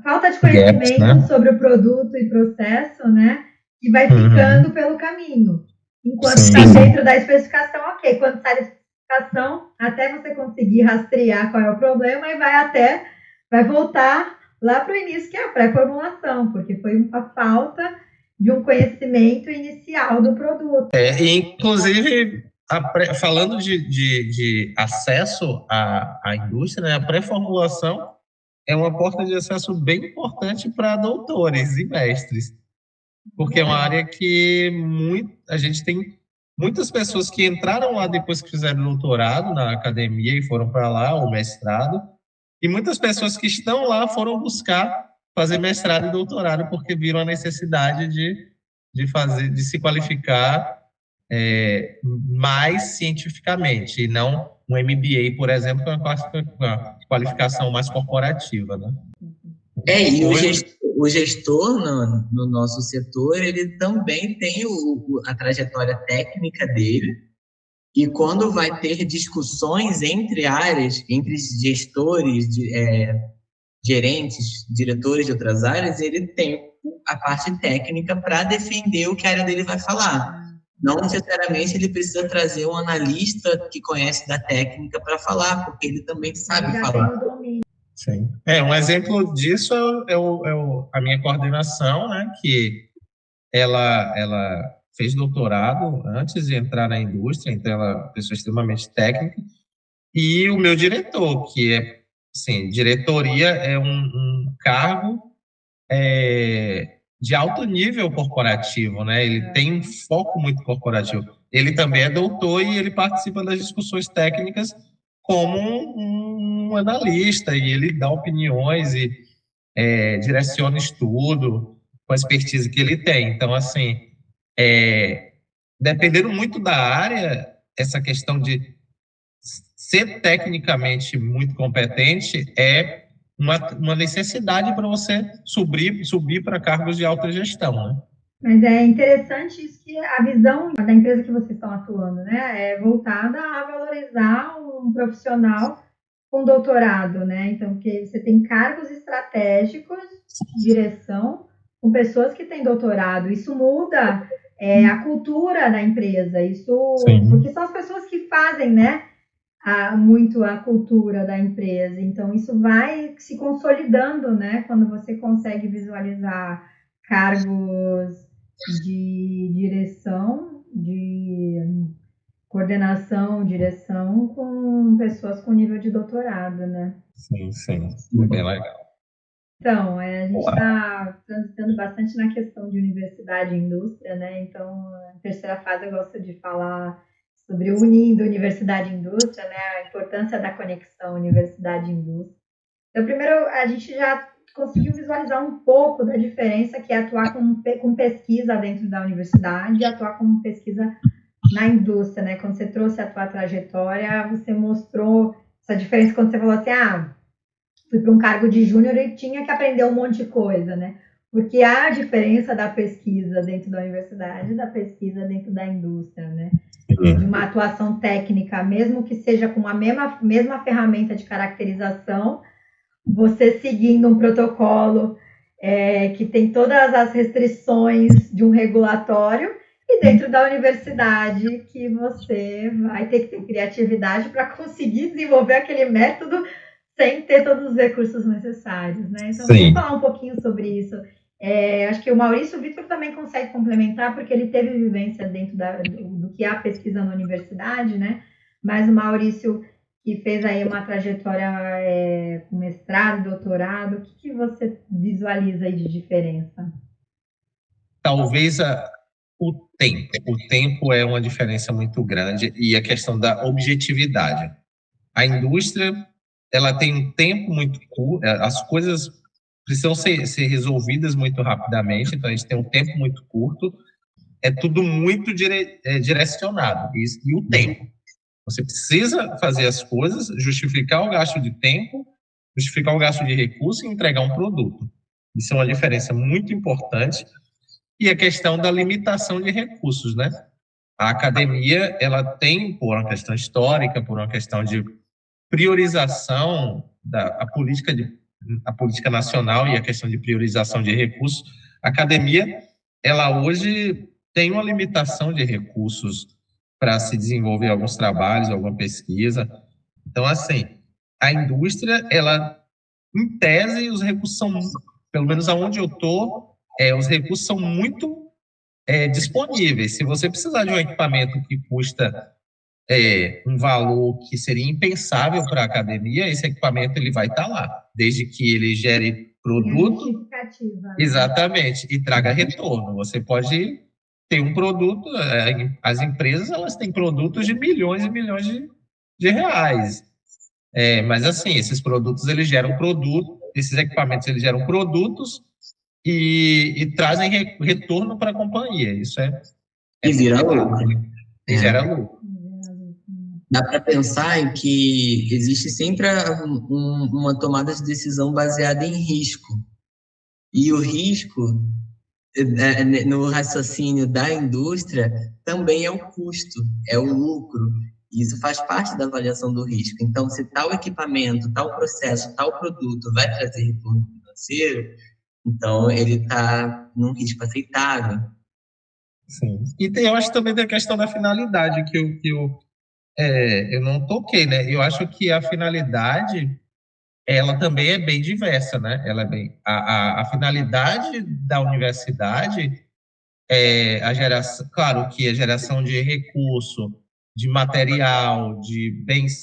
falta de conhecimento, né, sobre o produto e processo, né, que vai ficando pelo caminho. Enquanto está dentro da especificação, ok. Quando sai da especificação, até você conseguir rastrear qual é o problema, e vai voltar lá para o início, que é a pré-formulação, porque foi uma falta de um conhecimento inicial do produto. Inclusive, falando de acesso à indústria, né, a pré-formulação é uma porta de acesso bem importante para doutores e mestres, porque é uma área que a gente tem muitas pessoas que entraram lá depois que fizeram doutorado na academia e foram para lá, ou mestrado, e muitas pessoas que estão lá foram buscar fazer mestrado e doutorado porque viram a necessidade de se qualificar mais cientificamente, e não um MBA, por exemplo, que é uma qualificação mais corporativa, né? E o gestor no nosso setor, ele também tem a trajetória técnica dele, e quando vai ter discussões entre áreas, entre gestores, gerentes, diretores de outras áreas, ele tem a parte técnica para defender o que a área dele vai falar. não necessariamente ele precisa trazer um analista que conhece da técnica para falar, porque ele também sabe falar. Sim. Um exemplo disso a minha coordenação, né, que ela fez doutorado antes de entrar na indústria, então ela é uma pessoa extremamente técnica, e o meu diretor, que é, assim, diretoria é um cargo de alto nível corporativo, né? Ele tem um foco muito corporativo. Ele também é doutor e ele participa das discussões técnicas como um analista, e ele dá opiniões e direciona estudo com a expertise que ele tem. Então, assim, dependendo muito da área, essa questão de ser tecnicamente muito competente é uma necessidade para você subir para cargos de alta gestão, né? Mas é interessante isso, que a visão da empresa que vocês estão atuando, né, é voltada a valorizar um profissional com doutorado, né? Então, porque você tem cargos estratégicos, direção, com pessoas que têm doutorado. Isso muda a cultura da empresa. Isso, Sim. Porque são as pessoas que fazem, né, muito a cultura da empresa. Então, isso vai se consolidando, né? Quando você consegue visualizar cargos de direção, de coordenação, direção, com pessoas com nível de doutorado, né? Sim. Bem legal. Então, a gente está transitando bastante na questão de universidade e indústria, né? Então, a terceira fase eu gosto de falar sobre unindo universidade e indústria, né? A importância da conexão universidade e indústria. Então, primeiro, a gente já conseguiu visualizar um pouco da diferença que é atuar com pesquisa dentro da universidade e atuar com pesquisa na indústria, né? Quando você trouxe a tua trajetória, você mostrou essa diferença quando você falou assim, fui para um cargo de júnior e tinha que aprender um monte de coisa, né? Porque há a diferença da pesquisa dentro da universidade e da pesquisa dentro da indústria, né? De uma atuação técnica, mesmo que seja com a mesma ferramenta de caracterização, você seguindo um protocolo que tem todas as restrições de um regulatório, e dentro da universidade que você vai ter que ter criatividade para conseguir desenvolver aquele método sem ter todos os recursos necessários, né? Então, vamos falar um pouquinho sobre isso. Acho que o Maurício Vitor também consegue complementar, porque ele teve vivência dentro do que é a pesquisa na universidade, né? Mas o Maurício, que fez aí uma trajetória com mestrado, doutorado, o que você visualiza aí de diferença? Talvez o tempo. O tempo é uma diferença muito grande, e a questão da objetividade. A indústria, ela tem um tempo muito curto, as coisas precisam ser resolvidas muito rapidamente, então a gente tem um tempo muito curto, é tudo muito direcionado, e o tempo. Você precisa fazer as coisas, justificar o gasto de tempo, justificar o gasto de recurso e entregar um produto. Isso é uma diferença muito importante. E a questão da limitação de recursos, né? A academia, ela tem, por uma questão histórica, por uma questão de priorização a política nacional e a questão de priorização de recursos, a academia, ela hoje tem uma limitação de recursos para se desenvolver alguns trabalhos, alguma pesquisa. Então, assim, a indústria, ela, em tese, os recursos são, pelo menos aonde eu estou, os recursos são muito disponíveis. Se você precisar de um equipamento que custa um valor que seria impensável para a academia, esse equipamento ele vai estar lá, desde que ele gere produto, exatamente, e traga retorno. Você pode ter um produto, as empresas, elas têm produtos de milhões e milhões de reais, mas assim, esses produtos, eles geram produto, esses equipamentos, eles geram produtos e trazem retorno para a companhia. Isso e vira lucro. E gera lucro. Dá para pensar em que existe sempre uma tomada de decisão baseada em risco. E o risco, no raciocínio da indústria, também é o custo, é o lucro. Isso faz parte da avaliação do risco. Então, se tal equipamento, tal processo, tal produto vai trazer retorno financeiro, então ele está num risco aceitável. Sim. E eu acho que também tem a questão da finalidade eu não toquei, né? Eu acho que a finalidade ela também é bem diversa, né? Ela é bem a finalidade da universidade é a geração, claro que a geração de recurso, de material, de bens,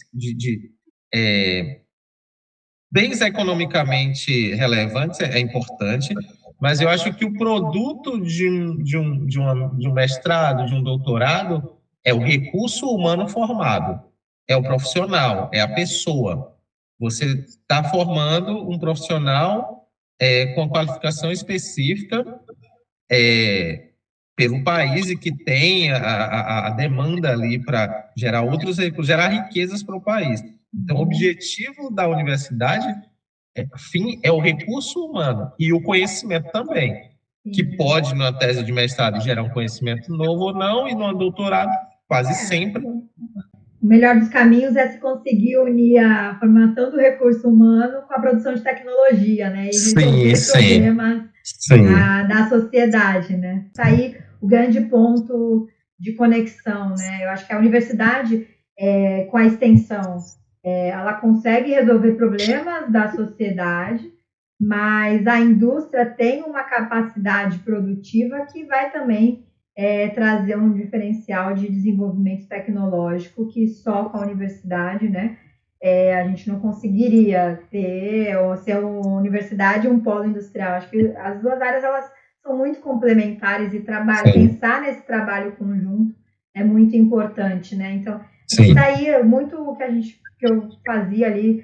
é, bens economicamente relevantes é importante, mas eu acho que o produto de um mestrado, de um doutorado, é o recurso humano formado, é o profissional, é a pessoa. Você está formando um profissional com qualificação específica pelo país e que tem a demanda ali para gerar outros recursos, gerar riquezas para o país. Então, o objetivo da universidade é o recurso humano e o conhecimento também, que pode, na tese de mestrado, gerar um conhecimento novo ou não, e no doutorado, quase sempre. O melhor dos caminhos é se conseguir unir a formação do recurso humano com a produção de tecnologia, né? E resolver problemas da sociedade, né? Está aí o grande ponto de conexão, né? Eu acho que a universidade, com a extensão, ela consegue resolver problemas da sociedade, mas a indústria tem uma capacidade produtiva que vai também trazer um diferencial de desenvolvimento tecnológico que só com a universidade, né, a gente não conseguiria ter, ou ser uma universidade e um polo industrial. Acho que as duas áreas elas são muito complementares e pensar nesse trabalho conjunto é muito importante, né? Então, isso daí muito o que eu fazia ali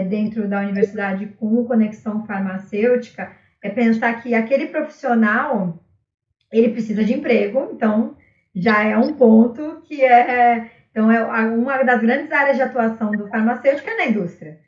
dentro da universidade com Conexão Farmacêutica é pensar que aquele profissional ele precisa de emprego, então já é um ponto que então é uma das grandes áreas de atuação do farmacêutico é na indústria.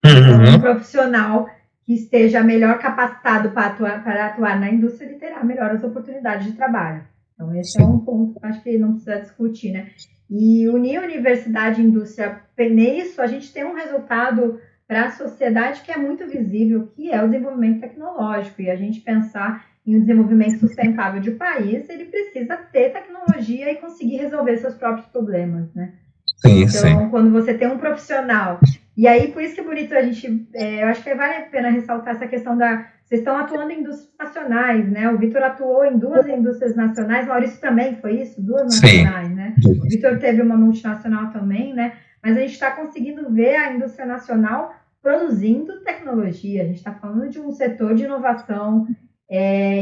Então, um profissional que esteja melhor capacitado para atuar na indústria, ele terá melhores oportunidades de trabalho. Então, esse é um ponto que acho que não precisa discutir, né? E unir universidade e indústria, nisso a gente tem um resultado para a sociedade que é muito visível, que é o desenvolvimento tecnológico. E a gente pensar em um desenvolvimento sustentável de país, ele precisa ter tecnologia e conseguir resolver seus próprios problemas, né? Então, quando você tem um profissional... E aí, por isso que é bonito a gente... eu acho que vale a pena ressaltar essa questão vocês estão atuando em indústrias nacionais, né? O Vitor atuou em 2 indústrias nacionais, o Maurício também foi isso? 2 nacionais, né? O Vitor teve uma multinacional também, né? Mas a gente está conseguindo ver a indústria nacional produzindo tecnologia. A gente está falando de um setor de inovação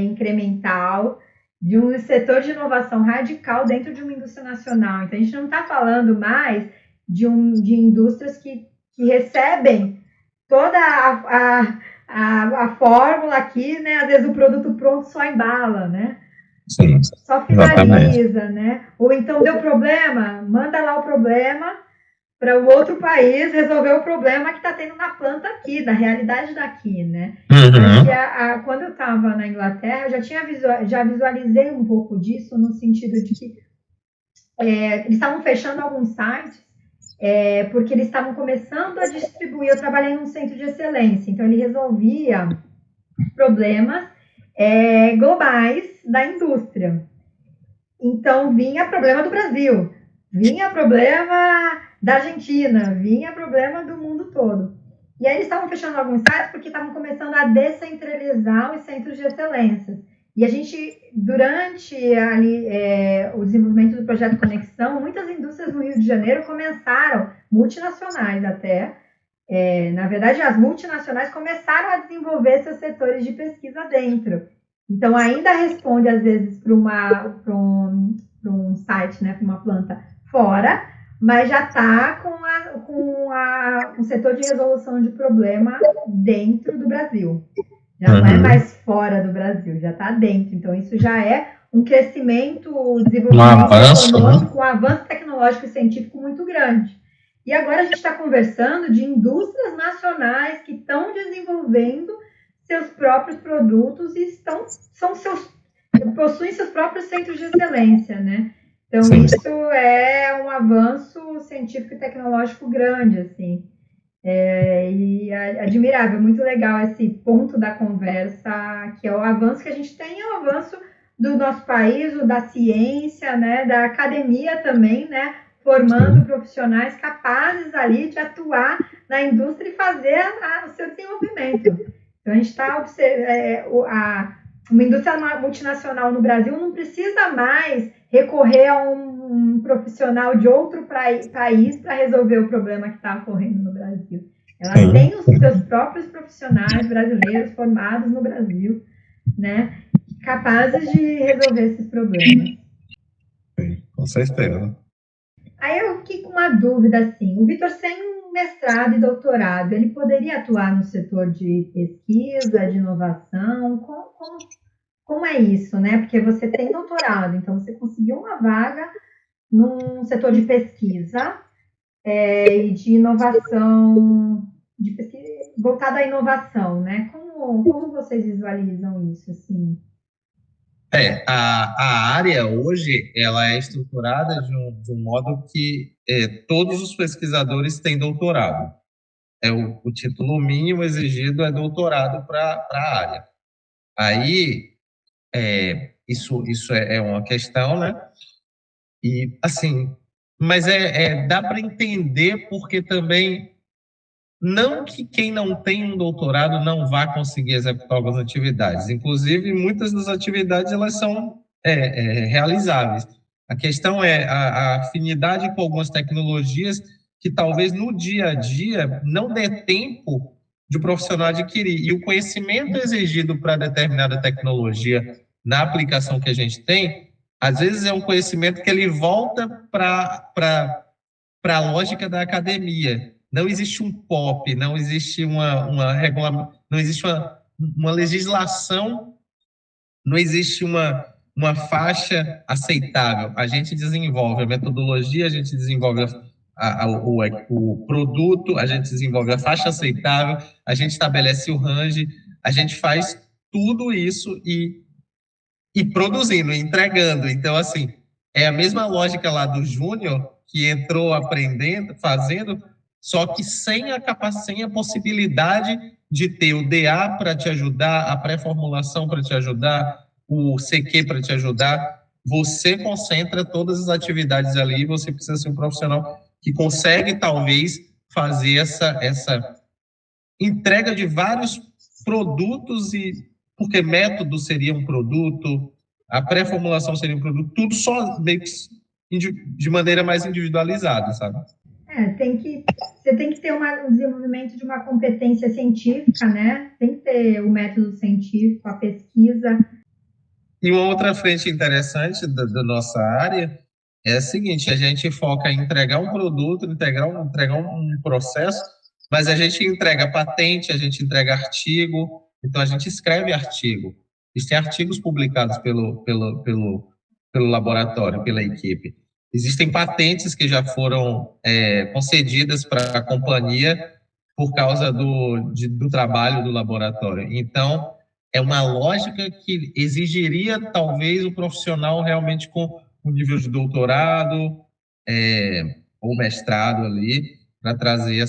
incremental, de um setor de inovação radical dentro de uma indústria nacional. Então, a gente não está falando mais de indústrias que recebem toda a fórmula aqui, né? Às vezes o produto pronto só embala, né? Só finaliza, né? Ou então deu problema, manda lá o problema para o outro país resolver o problema que está tendo na planta aqui, da realidade daqui, né? Quando eu estava na Inglaterra, eu já visualizei um pouco disso, no sentido de que eles estavam fechando alguns sites, porque eles estavam começando a distribuir. Eu trabalhei num centro de excelência, então ele resolvia problemas globais da indústria. Então, vinha problema do Brasil, vinha problema da Argentina, vinha problema do mundo todo. E aí eles estavam fechando alguns sites porque estavam começando a descentralizar os centros de excelência. E a gente, durante ali, o desenvolvimento do projeto Conexão, muitas indústrias no Rio de Janeiro começaram, multinacionais até, na verdade, as multinacionais começaram a desenvolver seus setores de pesquisa dentro. Então, ainda responde, às vezes, para um site, né, para uma planta fora, mas já está com um setor de resolução de problema dentro do Brasil. Já não é mais fora do Brasil, já está dentro. Então, isso já é um crescimento, desenvolvimento econômico, um avanço tecnológico e científico muito grande. E agora a gente está conversando de indústrias nacionais que estão desenvolvendo seus próprios produtos e possuem seus próprios centros de excelência, né? Então, isso é um avanço científico e tecnológico grande, assim. E admirável, muito legal esse ponto da conversa, que é o avanço que a gente tem, é o avanço do nosso país, o da ciência, né, da academia também, né, formando profissionais capazes ali de atuar na indústria e fazer o seu desenvolvimento. Então, a gente está uma indústria multinacional no Brasil não precisa mais recorrer a um profissional de outro país para resolver o problema que está ocorrendo no Brasil. Ela tem os seus próprios profissionais brasileiros formados no Brasil, né, capazes de resolver esses problemas. Sim, com certeza. Aí eu fiquei com uma dúvida, assim, o Vitor, sem um mestrado e doutorado, ele poderia atuar no setor de pesquisa, de inovação? Como é isso, né? Porque você tem doutorado, então você conseguiu uma vaga num setor de pesquisa e de inovação, de pesquisa voltada à inovação, né? Como vocês visualizam isso, assim? A área hoje ela é estruturada de um modo que todos os pesquisadores têm doutorado. O título mínimo exigido é doutorado para a área. Aí, isso é uma questão, né? E, assim, mas dá para entender porque também não que quem não tem um doutorado não vá conseguir executar algumas atividades. Inclusive, muitas das atividades elas são realizáveis. A questão é a afinidade com algumas tecnologias que talvez no dia a dia não dê tempo de o profissional adquirir. E o conhecimento exigido para determinada tecnologia na aplicação que a gente tem, às vezes é um conhecimento que ele volta para a lógica da academia. Não existe um POP, não existe não existe uma legislação, não existe uma faixa aceitável. A gente desenvolve a metodologia, a gente desenvolve o produto, a gente desenvolve a faixa aceitável, a gente estabelece o range, a gente faz tudo isso e produzindo, entregando. Então, assim, é a mesma lógica lá do júnior, que entrou aprendendo, fazendo, só que sem a possibilidade de ter o DA para te ajudar, a pré-formulação para te ajudar, o CQ para te ajudar. Você concentra todas as atividades ali e você precisa ser um profissional que consegue, talvez, fazer essa entrega de vários produtos, porque método seria um produto, a pré-formulação seria um produto, tudo só meio que de maneira mais individualizada, sabe? Você tem que ter um desenvolvimento de uma competência científica, né? Tem que ter o método científico, a pesquisa. E uma outra frente interessante da nossa área é a seguinte: a gente foca em entregar um produto, entregar um processo, mas a gente entrega patente, a gente entrega artigo, então a gente escreve artigo. Existem artigos publicados pelo laboratório, pela equipe. Existem patentes que já foram concedidas para a companhia por causa do trabalho do laboratório. Então, é uma lógica que exigiria, talvez, o profissional realmente com um nível de doutorado ou mestrado ali, para trazer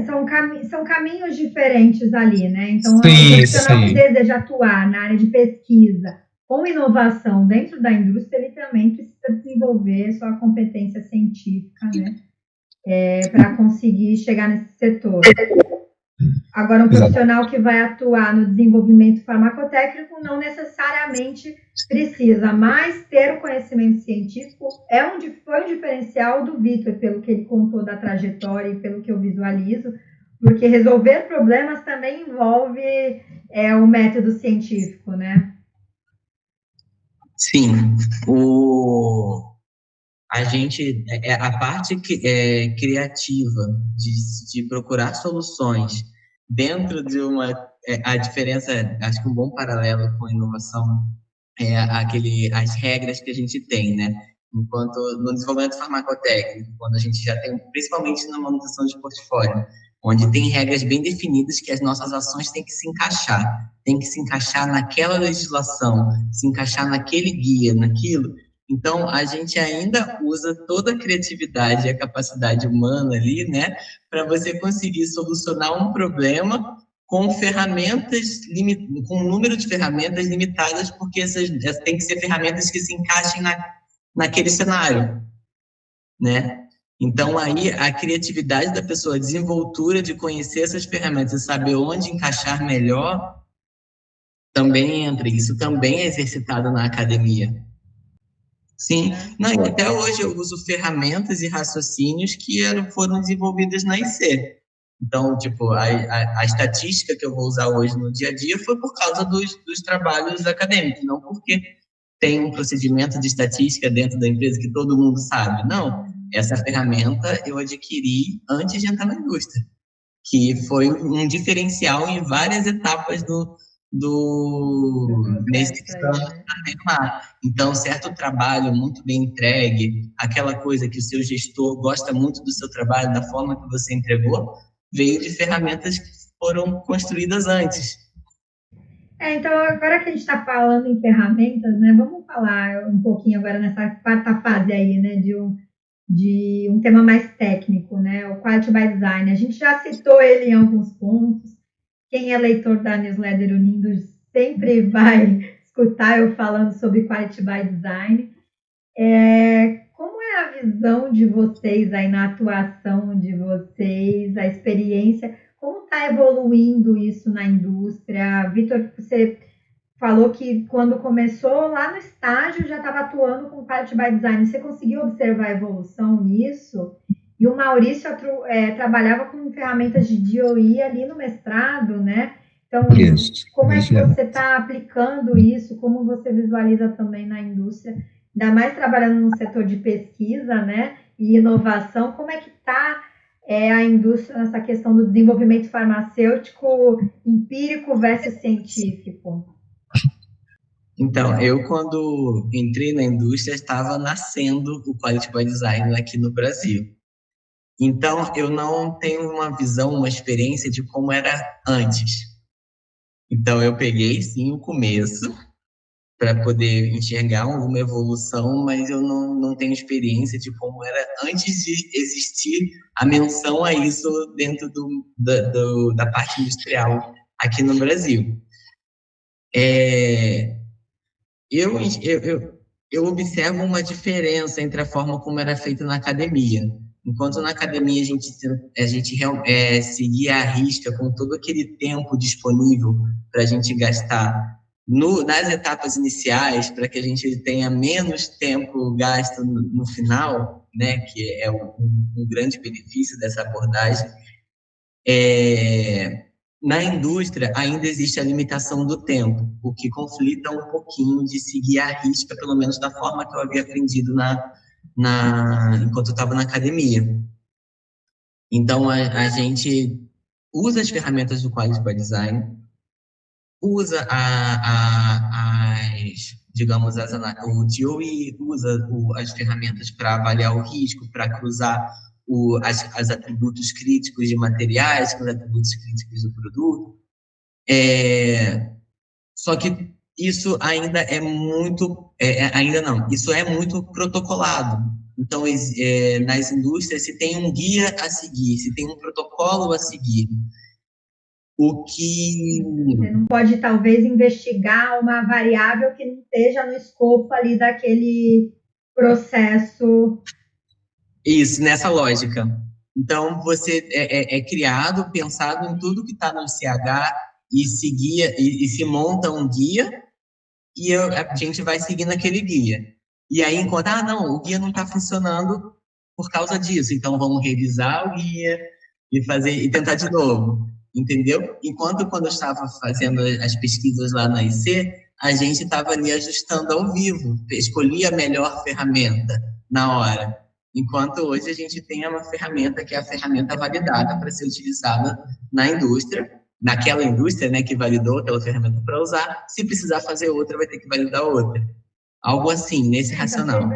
São caminhos diferentes ali, né? Então, sim, o profissional que deseja atuar na área de pesquisa com inovação dentro da indústria, ele também precisa desenvolver sua competência científica, né? Para conseguir chegar nesse setor. Agora, um profissional que vai atuar no desenvolvimento farmacotécnico não necessariamente precisa, mas ter o conhecimento científico foi um diferencial do Vitor, pelo que ele contou da trajetória e pelo que eu visualizo, porque resolver problemas também envolve o método científico, né? Sim, a gente, a parte criativa de procurar soluções dentro de a diferença, acho que um bom paralelo com a inovação as regras que a gente tem, né? Enquanto no desenvolvimento farmacotécnico, quando a gente já tem, principalmente na manutenção de portfólio, onde tem regras bem definidas que as nossas ações têm que se encaixar naquela legislação, se encaixar naquele guia, naquilo. Então, a gente ainda usa toda a criatividade e a capacidade humana ali, né, para você conseguir solucionar um problema com com um número de ferramentas limitadas, porque essas tem que ser ferramentas que se encaixem naquele cenário, né? Então, aí, a criatividade da pessoa, a desenvoltura de conhecer essas ferramentas e saber onde encaixar melhor, também entra. Isso também é exercitado na academia. Sim. Não, e até hoje eu uso ferramentas e raciocínios que foram desenvolvidas na IC. Então, tipo, a estatística que eu vou usar hoje no dia a dia foi por causa dos trabalhos acadêmicos, não porque tem um procedimento de estatística dentro da empresa que todo mundo sabe. Não, essa ferramenta eu adquiri antes de entrar na indústria, que foi um diferencial em várias etapas nesse lá. Então, certo trabalho muito bem entregue, aquela coisa que o seu gestor gosta muito do seu trabalho, da forma que você entregou, veio de ferramentas que foram construídas antes. Então, agora que a gente está falando em ferramentas, né, vamos falar um pouquinho agora nessa quarta fase aí, né, de um tema mais técnico, né, o Quality by Design. A gente já citou ele em alguns pontos. Quem é leitor da newsletter Unindo sempre vai escutar eu falando sobre Quality by Design. Como é a visão de vocês aí na atuação de vocês, a experiência? Como está evoluindo isso na indústria? Vitor, você falou que quando começou lá no estágio já estava atuando com Quality by Design. Você conseguiu observar a evolução nisso? E o Maurício trabalhava com ferramentas de DOE ali no mestrado, né? Então, como é que você está aplicando isso? Como você visualiza também na indústria? Ainda mais trabalhando no setor de pesquisa, né? E inovação. Como é que está a indústria nessa questão do desenvolvimento farmacêutico empírico versus científico? Então, eu quando entrei na indústria, estava nascendo o Quality by Design aqui no Brasil. Então, eu não tenho uma visão, uma experiência de como era antes. Então, eu peguei, sim, o começo, para poder enxergar alguma evolução, mas eu não tenho experiência de como era antes de existir a menção a isso dentro da parte industrial aqui no Brasil. Eu observo uma diferença entre a forma como era feito na academia. Enquanto na academia a gente seguia à risca com todo aquele tempo disponível para a gente gastar nas etapas iniciais, para que a gente tenha menos tempo gasto no final, né, que é um grande benefício dessa abordagem. Na indústria, ainda existe a limitação do tempo, o que conflita um pouquinho de seguir à risca, pelo menos da forma que eu havia aprendido enquanto eu estava na academia. Então, a gente usa as ferramentas do Quality by Design, usa o DOE, usa as ferramentas para avaliar o risco, para cruzar os atributos críticos de materiais com os atributos críticos do produto. Só que isso ainda é muito... isso é muito protocolado. Então, nas indústrias, se tem um guia a seguir, se tem um protocolo a seguir. Você não pode, talvez, investigar uma variável que não esteja no escopo ali daquele processo. Isso, nessa lógica. Então, você é criado, pensado em tudo que está no CH e se monta um guia e a gente vai seguindo aquele guia. E aí, enquanto, o guia não está funcionando por causa disso, então vamos revisar o guia e tentar de novo, entendeu? Enquanto quando eu estava fazendo as pesquisas lá na IC, a gente estava ali ajustando ao vivo, escolhia a melhor ferramenta na hora. Enquanto hoje a gente tem uma ferramenta que é a ferramenta validada para ser utilizada na indústria, naquela indústria, né, que validou aquela ferramenta para usar. Se precisar fazer outra, vai ter que validar outra. Algo assim, nesse racional.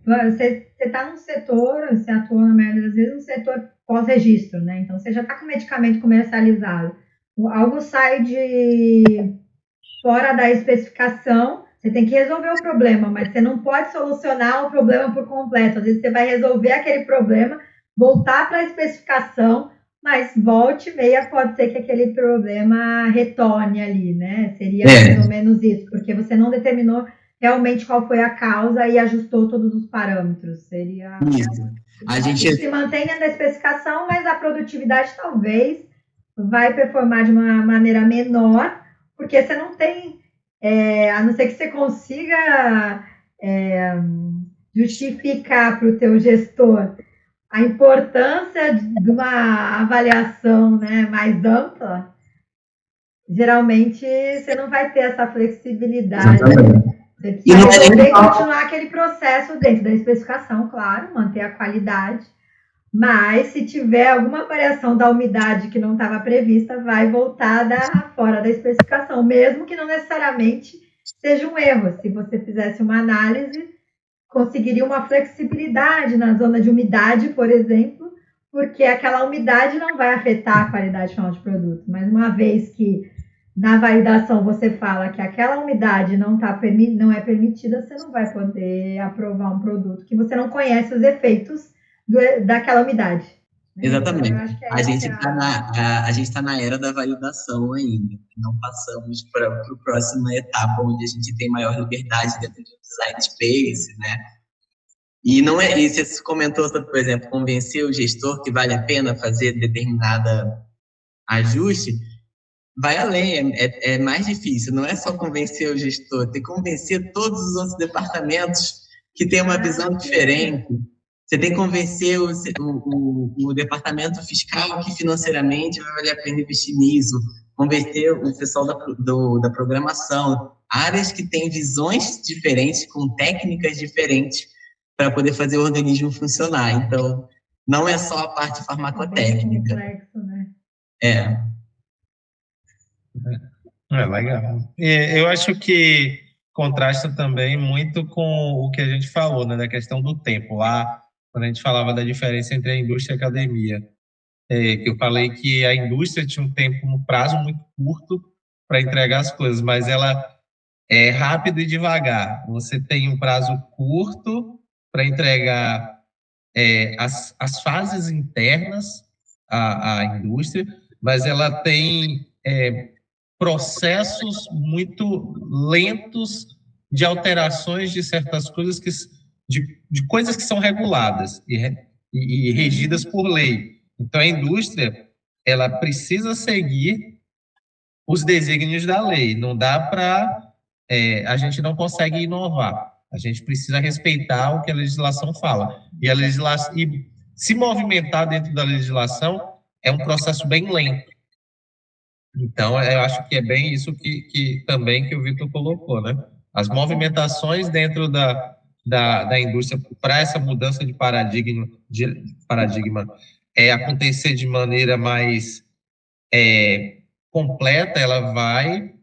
Você está num setor, você atua na maioria das vezes no setor pós-registro, né? Então você já está com medicamento comercializado. Algo sai de fora da especificação, você tem que resolver o problema, mas você não pode solucionar o problema por completo. Às vezes você vai resolver aquele problema, voltar para a especificação, Mas volte e meia pode ser que aquele problema retorne ali, né? Seria mais ou menos isso, porque você não determinou realmente qual foi a causa e ajustou todos os parâmetros. Seria Isso. A gente se mantém dentro da especificação, mas a produtividade talvez vai performar de uma maneira menor, porque você não tem, a não ser que você consiga justificar para o teu gestor a importância de uma avaliação, né, mais ampla, geralmente você não vai ter essa flexibilidade. Exatamente. Você precisa resolver e continuar aquele processo dentro da especificação, claro, manter a qualidade, mas se tiver alguma variação da umidade que não estava prevista, vai voltar fora da especificação, mesmo que não necessariamente seja um erro. Se você fizesse uma análise, conseguiria uma flexibilidade na zona de umidade, por exemplo, porque aquela umidade não vai afetar a qualidade final de produto. Mas uma vez que na validação você fala que aquela umidade não é permitida, você não vai poder aprovar um produto que você não conhece os efeitos daquela umidade. Exatamente. Então, eu acho que a gente tá na era da validação ainda. Não passamos para a próxima etapa, onde a gente tem maior liberdade dentro do design space, né? E não é isso. Você comentou sobre, por exemplo, convencer o gestor que vale a pena fazer determinada ajuste. Vai além, é mais difícil. Não é só convencer o gestor, tem que convencer todos os outros departamentos que têm uma visão diferente. Você tem que convencer o departamento fiscal que financeiramente vai valer a pena investir nisso, convencer o pessoal da programação, áreas que têm visões diferentes, com técnicas diferentes, para poder fazer o organismo funcionar. Então, não é só a parte farmacotécnica. É complexo, né? Legal. Eu acho que contrasta também muito com o que a gente falou, né, da questão do tempo. Lá, quando a gente falava da diferença entre a indústria e a academia, que eu falei que a indústria tinha um prazo muito curto para entregar as coisas, mas ela é rápido e devagar. Você tem um prazo curto para entregar as fases internas à indústria, mas ela tem processos muito lentos de alterações de certas coisas de coisas que são reguladas e regidas por lei. Então, a indústria ela precisa seguir os desígnios da lei. Não dá para... a gente não consegue inovar. A gente precisa respeitar o que a legislação fala. E se movimentar dentro da legislação é um processo bem lento. Então, eu acho que é bem isso que também que o Vitor colocou, né? As movimentações dentro da indústria para essa mudança de paradigma acontecer de maneira mais completa, ela vai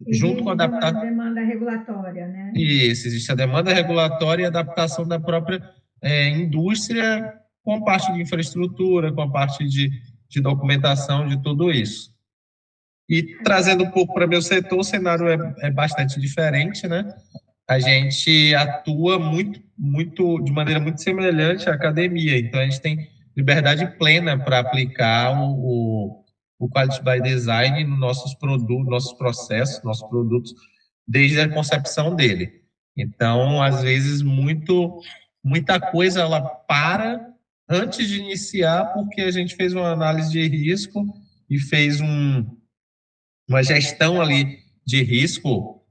junto com a adaptação. Demanda regulatória, né? Isso, existe a demanda regulatória e a adaptação da própria indústria com a parte de infraestrutura, com a parte de documentação, de tudo isso. E trazendo um pouco para meu setor, o cenário é bastante diferente, né? A gente atua de maneira muito semelhante à academia, então a gente tem liberdade plena para aplicar o Quality by Design nos nossos produtos, nossos processos, nossos produtos, desde a concepção dele. Então, às vezes, muita coisa ela para antes de iniciar, porque a gente fez uma análise de risco e fez uma gestão ali de risco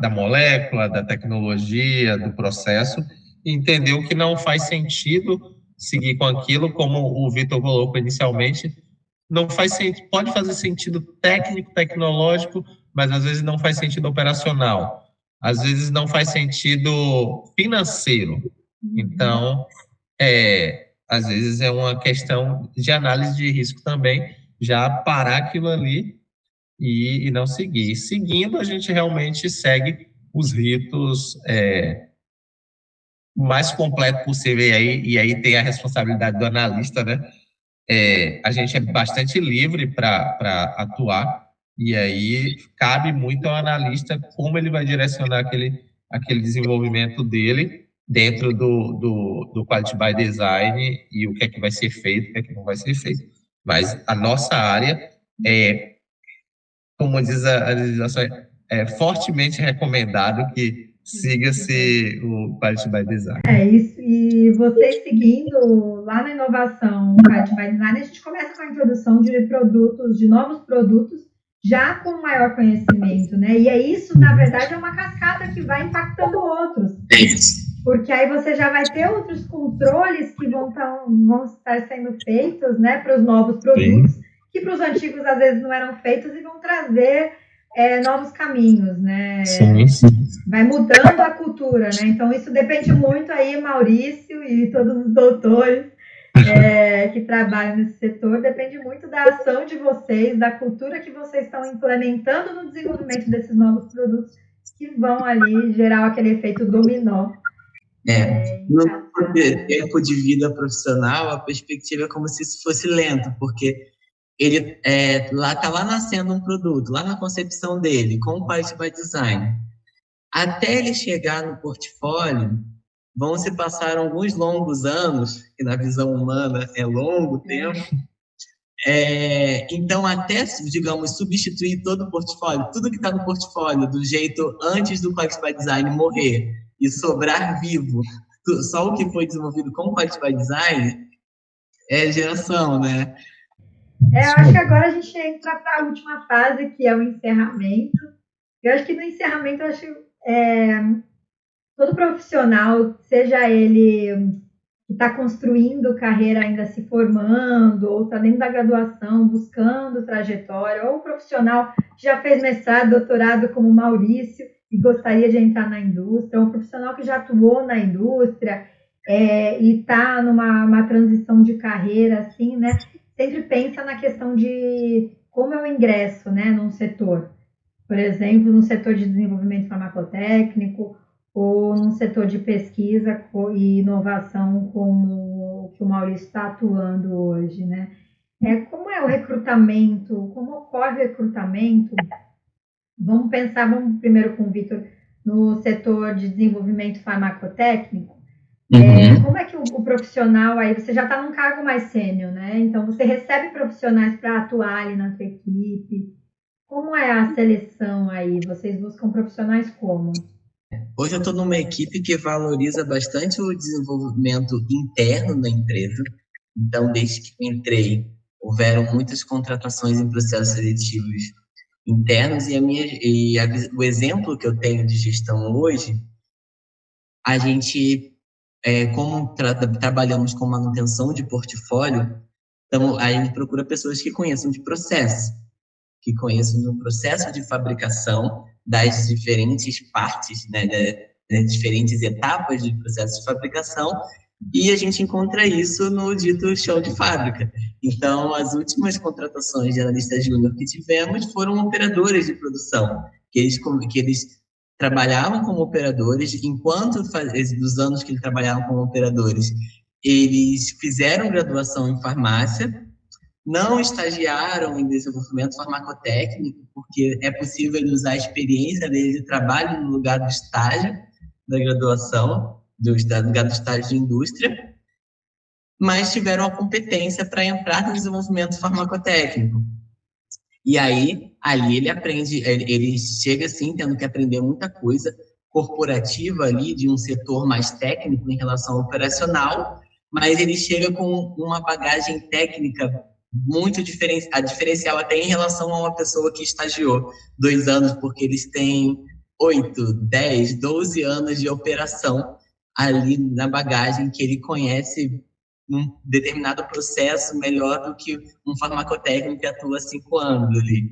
da molécula, da tecnologia, do processo, e entendeu que não faz sentido seguir com aquilo, como o Vitor colocou inicialmente, não faz sentido, pode fazer sentido técnico, tecnológico, mas às vezes não faz sentido operacional, às vezes não faz sentido financeiro. Então, às vezes é uma questão de análise de risco também, já parar aquilo ali e não seguir. Seguindo, a gente realmente segue os ritos mais completo possível, e aí tem a responsabilidade do analista, né? A gente é bastante livre para atuar, e aí cabe muito ao analista como ele vai direcionar aquele desenvolvimento dele dentro do Quality by Design e o que é que vai ser feito, o que é que não vai ser feito. Mas a nossa área é, como diz a legislação, é fortemente recomendado que siga-se o Quality by Design. É isso, e vocês seguindo lá na inovação Quality by Design, a gente começa com a introdução de produtos, de novos produtos, já com maior conhecimento, né? E é isso, na verdade, é uma cascata que vai impactando outros. Porque aí você já vai ter outros controles que vão estar sendo feitos, né, para os novos produtos, que para os antigos às vezes não eram feitos e vão trazer novos caminhos, né? Sim. Vai mudando a cultura, né? Então isso depende muito aí, Maurício e todos os doutores que trabalham nesse setor, depende muito da ação de vocês, da cultura que vocês estão implementando no desenvolvimento desses novos produtos que vão ali gerar aquele efeito dominó. No tempo de vida profissional, a perspectiva é como se isso fosse lento, porque ele tá lá nascendo um produto, lá na concepção dele, com o Quality by Design. Até ele chegar no portfólio, vão se passar alguns longos anos, que na visão humana é longo tempo. Então, até, digamos, substituir todo o portfólio, tudo que está no portfólio, do jeito antes do Quality by Design morrer e sobrar vivo, só o que foi desenvolvido com o Quality by Design, é geração, né? Eu acho que agora a gente entra para a última fase, que é o encerramento. Eu acho que no encerramento, todo profissional, seja ele que está construindo carreira ainda se formando, ou está dentro da graduação, buscando trajetória, ou profissional que já fez mestrado, doutorado como Maurício e gostaria de entrar na indústria, ou um profissional que já atuou na indústria e está numa transição de carreira, assim, né? Sempre pensa na questão de como é o ingresso, né, num setor. Por exemplo, no setor de desenvolvimento farmacotécnico, ou num setor de pesquisa e inovação como o que o Maurício está atuando hoje, né? Como é o recrutamento? Como ocorre o recrutamento? Vamos primeiro com o Vitor no setor de desenvolvimento farmacotécnico. Como é que o profissional aí, você já está num cargo mais sênior, né? Então você recebe profissionais para atuar ali na sua equipe. Como é a seleção aí? Vocês buscam profissionais como? Hoje eu estou numa equipe que valoriza bastante o desenvolvimento interno da empresa. Então, desde que eu entrei, houveram muitas contratações em processos seletivos internos o exemplo que eu tenho de gestão hoje, a gente, como trabalhamos com manutenção de portfólio, então a gente procura pessoas que conheçam de processo, que conheçam do processo de fabricação das diferentes partes, né, das diferentes etapas de processo de fabricação, e a gente encontra isso no dito chão de fábrica. Então, as últimas contratações de analista júnior que tivemos foram operadores de produção, que eles trabalhavam como operadores, enquanto dos anos que eles trabalhavam como operadores, eles fizeram graduação em farmácia, não estagiaram em desenvolvimento farmacotécnico, porque é possível usar a experiência deles de trabalho no lugar do estágio da graduação, no lugar do estágio de indústria, mas tiveram a competência para entrar no desenvolvimento farmacotécnico. E aí, ali ele aprende, ele chega assim, tendo que aprender muita coisa corporativa ali, de um setor mais técnico em relação ao operacional, mas ele chega com uma bagagem técnica muito diferencial até em relação a uma pessoa que estagiou 2 anos, porque eles têm 8, 10, 12 anos de operação ali na bagagem, que ele conhece um determinado processo melhor do que um farmacotécnico que atua 5 anos ali.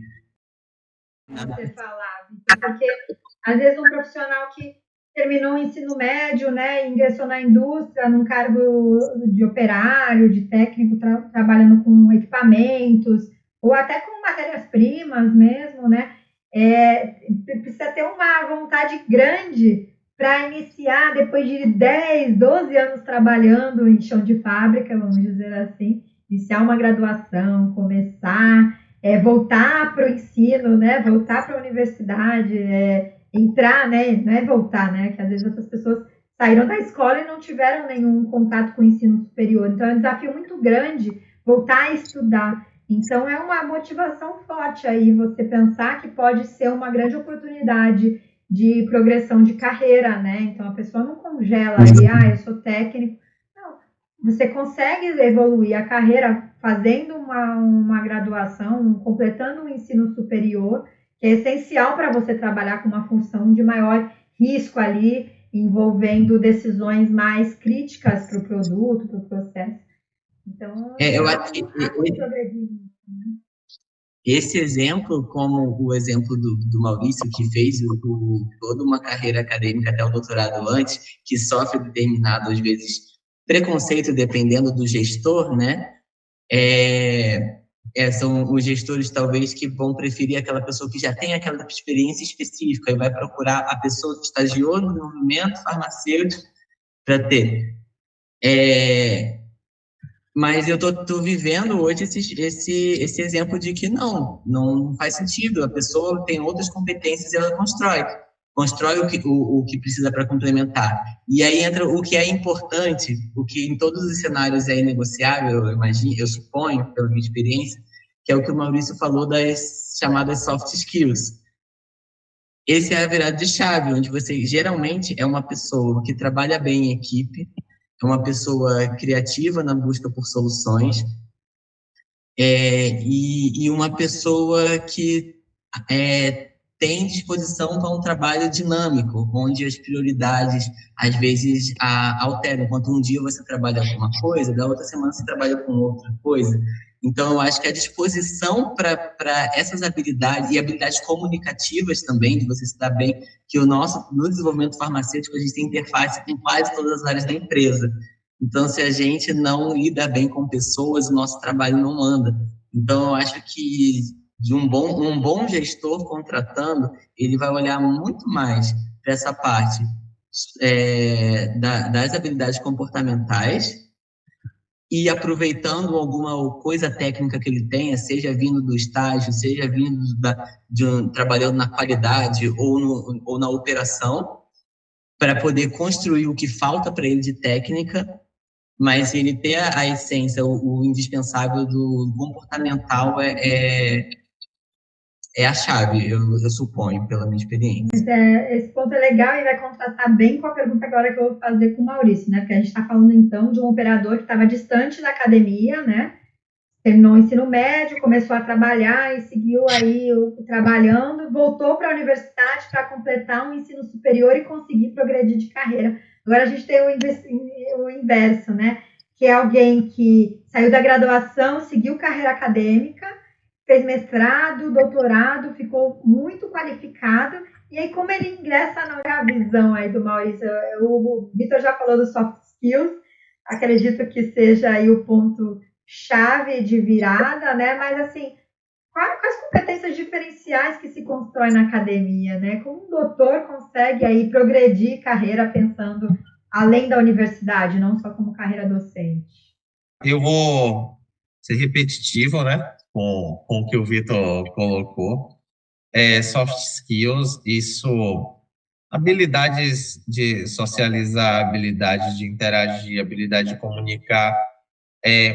Você falar, porque às vezes um profissional que terminou o ensino médio, né, ingressou na indústria, num cargo de operário, de técnico, trabalhando com equipamentos, ou até com matérias-primas mesmo, né, precisa ter uma vontade grande para iniciar, depois de 10, 12 anos trabalhando em chão de fábrica, vamos dizer assim, iniciar uma graduação, começar, voltar para o ensino, né, voltar para a universidade, entrar, né, não é voltar, né, que às vezes essas pessoas saíram da escola e não tiveram nenhum contato com o ensino superior. Então, é um desafio muito grande voltar a estudar. Então, é uma motivação forte aí você pensar que pode ser uma grande oportunidade de progressão de carreira, né? Então, a pessoa não congela ali, eu sou técnico. Não, você consegue evoluir a carreira fazendo uma graduação, completando um ensino superior, que é essencial para você trabalhar com uma função de maior risco ali, envolvendo decisões mais críticas para o produto, para o processo. Então, eu acho que há como progredir. esse exemplo, como o exemplo do Maurício, que fez toda uma carreira acadêmica até o doutorado antes, que sofre determinado, às vezes, preconceito dependendo do gestor, né? São os gestores, talvez, que vão preferir aquela pessoa que já tem aquela experiência específica e vai procurar a pessoa que estagiou no movimento farmacêutico para ter. Mas eu tô vivendo hoje esse exemplo de que não faz sentido. A pessoa tem outras competências e ela constrói o que precisa para complementar. E aí entra o que é importante, o que em todos os cenários é inegociável, eu suponho, pela minha experiência, que é o que o Maurício falou das chamadas soft skills. Esse é a virada de chave, onde você geralmente é uma pessoa que trabalha bem em equipe, é uma pessoa criativa na busca por soluções, e uma pessoa que tem disposição para um trabalho dinâmico, onde as prioridades, às vezes, alteram. Enquanto um dia você trabalha com uma coisa, da outra semana você trabalha com outra coisa. Então, eu acho que a disposição para essas habilidades, e habilidades comunicativas também, de você se dar bem, que no desenvolvimento farmacêutico, a gente tem interface com quase todas as áreas da empresa. Então, se a gente não lida bem com pessoas, o nosso trabalho não anda. Então, eu acho que de um bom gestor contratando, ele vai olhar muito mais para essa parte das habilidades comportamentais e aproveitando alguma coisa técnica que ele tenha, seja vindo do estágio, seja vindo trabalhando na qualidade ou na operação, para poder construir o que falta para ele de técnica, mas ele ter a essência, o indispensável do comportamental é a chave, eu suponho, pela minha experiência. Esse ponto é legal e vai contrastar bem com a pergunta agora que eu vou fazer com o Maurício, né? Porque a gente está falando, então, de um operador que estava distante da academia, né? Terminou o ensino médio, começou a trabalhar e seguiu aí trabalhando, voltou para a universidade para completar um ensino superior e conseguir progredir de carreira. Agora a gente tem o inverso, né? Que é alguém que saiu da graduação, seguiu carreira acadêmica, fez mestrado, doutorado, ficou muito qualificado. E aí, como ele ingressa na visão aí do Maurício, o Vitor já falou dos soft skills, acredito que seja aí o ponto chave de virada, né? Mas assim, quais competências diferenciais que se constrói na academia, né? Como um doutor consegue aí progredir carreira pensando além da universidade, não só como carreira docente? Eu vou ser repetitivo, né? Com o que o Vitor colocou. Soft skills, isso, habilidades de socializar, habilidade de interagir, habilidade de comunicar,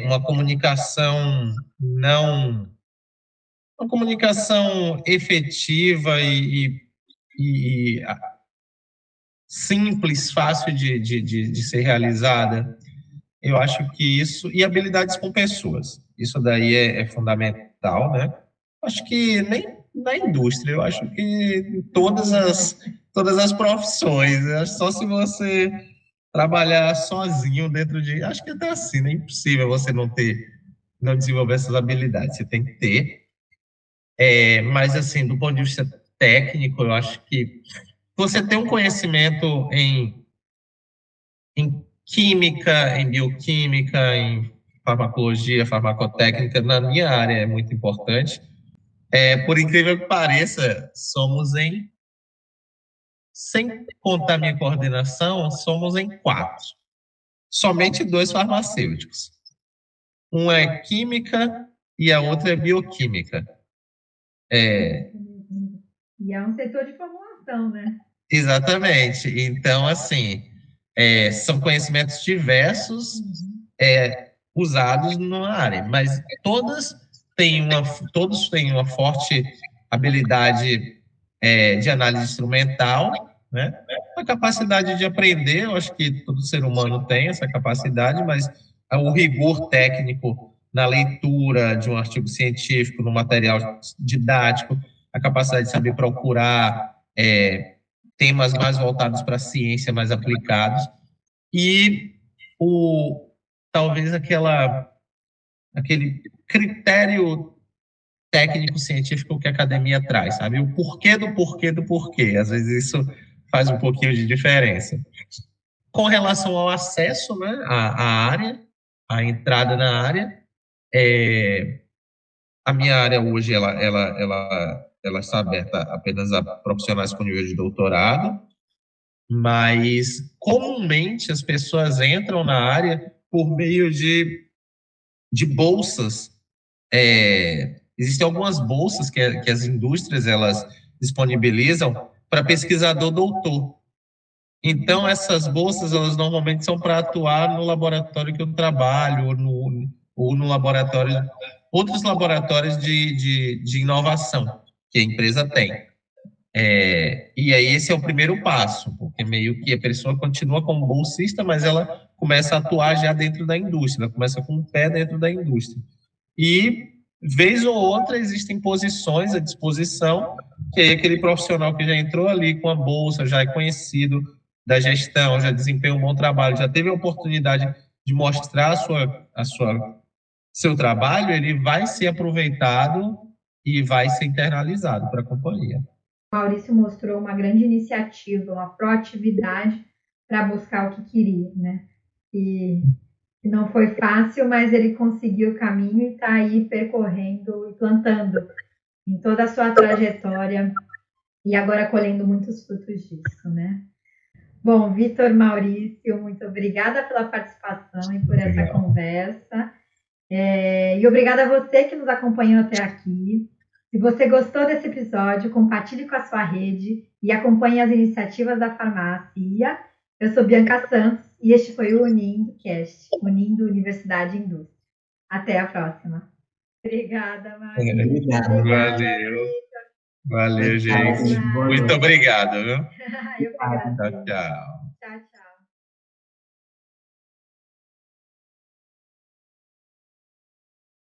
uma comunicação uma comunicação efetiva e simples, fácil de ser realizada. Eu acho que isso, e habilidades com pessoas, isso daí é fundamental, né? Acho que nem na indústria, eu acho que em todas as profissões, só se você trabalhar sozinho dentro de, acho que até assim, é impossível você não desenvolver essas habilidades, você tem que ter, mas assim, do ponto de vista técnico, eu acho que você tem um conhecimento em química, em bioquímica, em farmacologia, farmacotécnica, na minha área é muito importante. Por incrível que pareça, sem contar minha coordenação, somos em 4. Somente 2 farmacêuticos. Um é química e a outra é bioquímica. E é um setor de formulação, né? Exatamente. Então, assim, são conhecimentos diversos usados na área, mas todos têm uma forte habilidade de análise instrumental, né? A capacidade de aprender, eu acho que todo ser humano tem essa capacidade, mas o rigor técnico na leitura de um artigo científico, no material didático, a capacidade de saber procurar temas mais voltados para a ciência, mais aplicados, e talvez aquele critério técnico-científico que a academia traz, sabe? O porquê do porquê do porquê. Às vezes isso faz um pouquinho de diferença. Com relação ao acesso, né, à área, à entrada na área, a minha área hoje ela está aberta apenas a profissionais com nível de doutorado, mas comumente as pessoas entram na área por meio de bolsas. Existem algumas bolsas que as indústrias elas disponibilizam para pesquisador doutor. Então, essas bolsas, elas normalmente são para atuar no laboratório que eu trabalho, ou no laboratório, outros laboratórios de inovação que a empresa tem. E aí esse é o primeiro passo, porque meio que a pessoa continua como bolsista, mas ela começa a atuar já dentro da indústria, ela começa com o pé dentro da indústria. E, vez ou outra, existem posições à disposição, que aí aquele profissional que já entrou ali com a bolsa, já é conhecido da gestão, já desempenha um bom trabalho, já teve a oportunidade de mostrar seu trabalho, ele vai ser aproveitado e vai ser internalizado para a companhia. Maurício mostrou uma grande iniciativa, uma proatividade para buscar o que queria, né? E não foi fácil, mas ele conseguiu o caminho e está aí percorrendo e plantando em toda a sua trajetória e agora colhendo muitos frutos disso, né? Bom, Vitor, Maurício, muito obrigada pela participação e por essa conversa. E obrigada a você que nos acompanhou até aqui. Se você gostou desse episódio, compartilhe com a sua rede e acompanhe as iniciativas da Farmácia. Eu sou Bianca Santos e este foi o Unindo Cast, Unindo Universidade e Indústria. Até a próxima. Obrigada, Maurício. Valeu, gente. Muito obrigado. Viu? Eu que agradeço. Tchau.